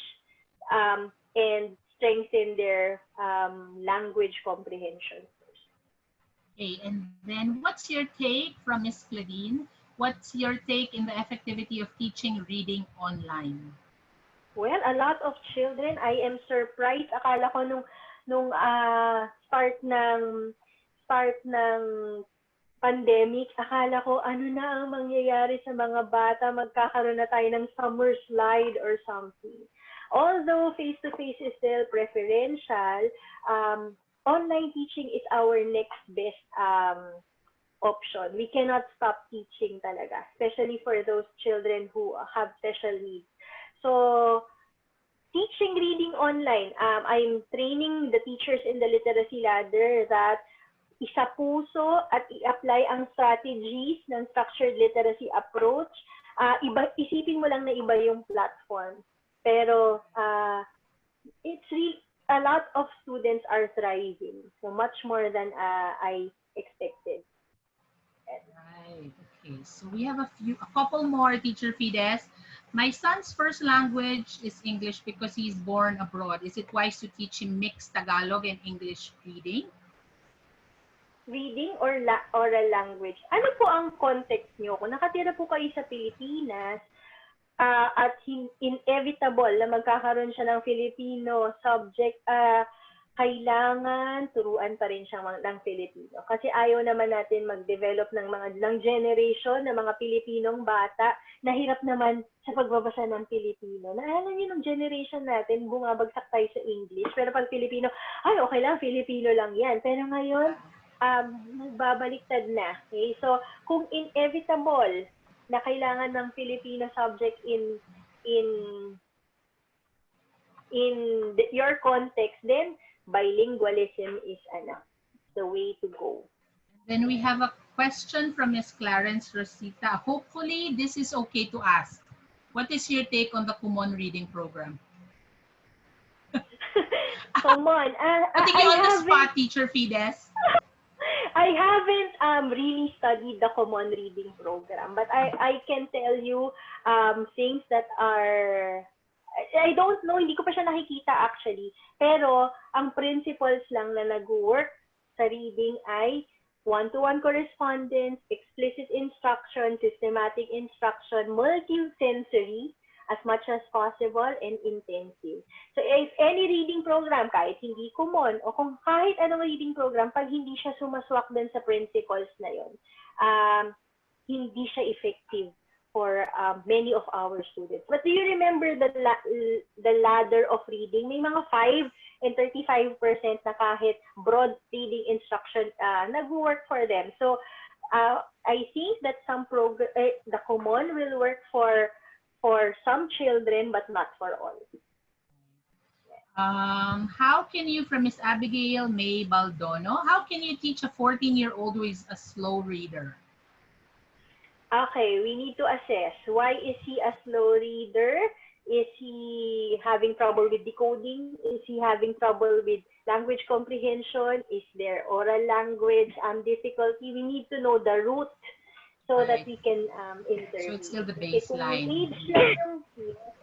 and strengthen their language comprehension. Okay, and then what's your take from Ms. Claudine? what's your take in the effectivity of teaching reading online? Well, a lot of children, I am surprised. Akala ko nung start ng pandemic, akala ko ano na ang mangyayari sa mga bata, magkakaroon na tayo ng summer slide or something. Although face-to-face is still preferential, online teaching is our next best option. We cannot stop teaching talaga, especially for those children who have special needs. So, teaching reading online, I'm training the teachers in the literacy ladder that isa-puso at i-apply ang strategies ng structured literacy approach. Isipin mo lang na iba yung platform. Pero it's really, a lot of students are thriving. So much more than I expected. Right. Okay. So we have a couple more, Teacher Fides. My son's first language is English because he's born abroad. Is it wise to teach him mixed Tagalog and English reading? Reading or oral language. Ano po ang context nyo? Kung nakatira po kayo sa Pilipinas, at inevitable na magkakaroon siya ng Filipino subject, kailangan turuan pa rin siya ng Filipino. Kasi ayaw naman natin mag-develop ng generation ng mga Pilipinong bata na hirap naman sa pagbabasa ng Pilipino. Naalala niyo nung generation natin, bumabagsak tayo sa English, pero pag Filipino, ay okay lang, Filipino lang yan. Pero ngayon, nagbabaliktad na. Okay? So, kung inevitable na kailangan ng Filipino subject in your context, then bilingualism is the way to go. Then we have a question from Ms. Clarence Rosita. Hopefully, this is okay to ask. What is your take on the Kumon reading program? Come on. Putting you on the spot, Teacher Fides. I haven't really studied the common reading program, but I can tell you things that are, I don't know, hindi ko pa siya nakikita actually, pero ang principles lang na nag-work sa reading ay one-to-one correspondence, explicit instruction, systematic instruction, multi-sensory, as much as possible, and intensive. So if any reading program, kahit hindi common, o kung kahit anong reading program, pag hindi siya sumaswak din sa principles na yun, hindi siya effective for many of our students. But do you remember the ladder of reading? May mga 5 and 35% na kahit broad reading instruction nag-work for them. So I think that the common will work for some children, but not for all. How can you, from Miss Abigail May Baldono, how can you teach a 14-year-old who is a slow reader? Okay, we need to assess. Why is he a slow reader? Is he having trouble with decoding? Is he having trouble with language comprehension? Is there oral language difficulty? We need to know the root so that we can intervene. So it's still the baseline.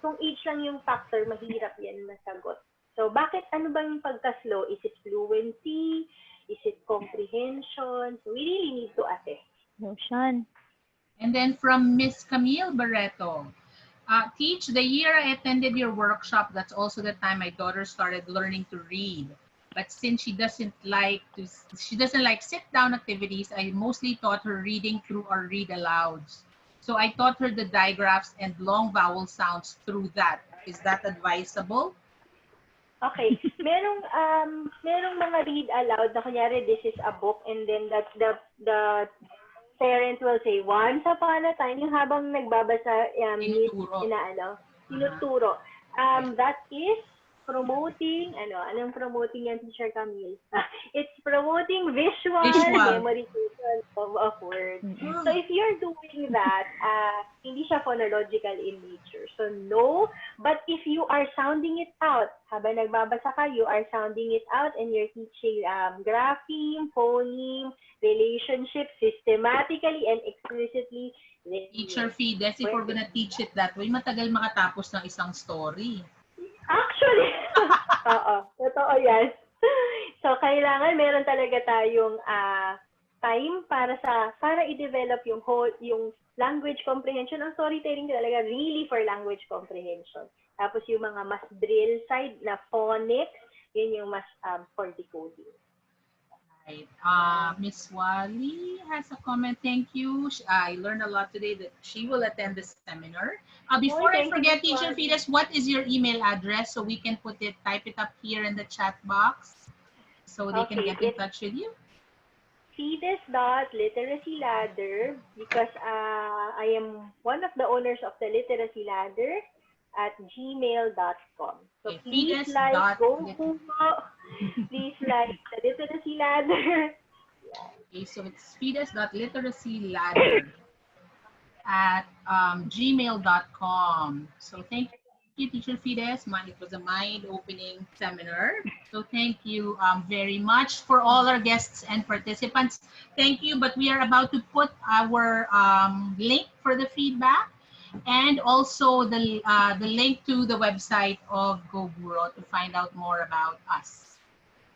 Kung age lang yung factor, mahirap yan masagot. So bakit, ano bang pagka-slow? Is it fluency? Is it comprehension? So we really need to assess. Notion. And then from Miss Camille Barreto, teach, the year I attended your workshop, that's also the time my daughter started learning to read. But since she doesn't like sit-down activities, I mostly taught her reading through our read alouds. So I taught her the digraphs and long vowel sounds through that. Is that advisable? Okay. Merong mga read aloud na kunyari this is a book, and then that the parent will say once upon a time, yung habang nagbabasa tinuturo. That is promoting, anong promoting yan, Teacher Camille? It's promoting visual memorization of words. So if you're doing that, hindi siya phonological in nature. So no, but if you are sounding it out, habang nagbabasa ka, you are sounding it out and you're teaching grapheme, phoneme, relationship systematically and explicitly. Teacher Fides, if we're gonna teach it that way, matagal makatapos ng isang story. Actually, oo, totoo yan. So, kailangan meron talaga tayong time para i-develop yung language comprehension. Ang storytelling talaga really for language comprehension. Tapos yung mga mas drill side na phonics, yun yung mas for decoding. Right. Miss Wally has a comment. Thank you. I learned a lot today that she will attend the seminar. Before I Thank you, forget, Miss Teacher Wally. Fides, what is your email address so we can type it up here in the chat box so they can Okay, get in it's touch with you? Fides.literacyladder because I am one of the owners of the Literacy Ladder at gmail.com. So Okay, please Fides like, dot go lit- Google, please like the Literacy Ladder. Okay, so it's fides.literacyladder at gmail.com. So thank you, Teacher Fides. It was a mind-opening seminar. So thank you very much for all our guests and participants. Thank you, but we are about to put our link for the feedback and also the link to the website of GoGuro to find out more about us.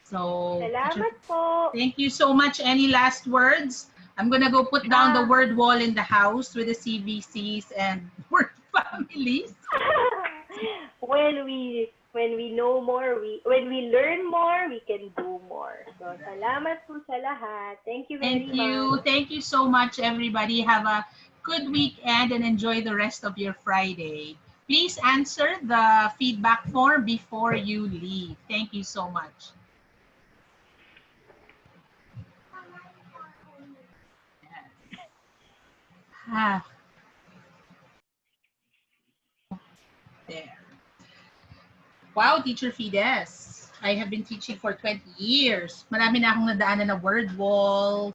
So, Teacher, Salamat po. thank you so much. Any last words? I'm gonna go put down the word wall in the house with the CVCs and word families. when we know more, when we learn more, we can do more. So salamat po sa lahat. Thank you very much. Thank you so much, everybody. Have a good weekend and enjoy the rest of your Friday. Please answer the feedback form before you leave. Thank you so much. Ah, there. Wow, Teacher Fides. I have been teaching for 20 years. Marami na akong nadaanan na word wall,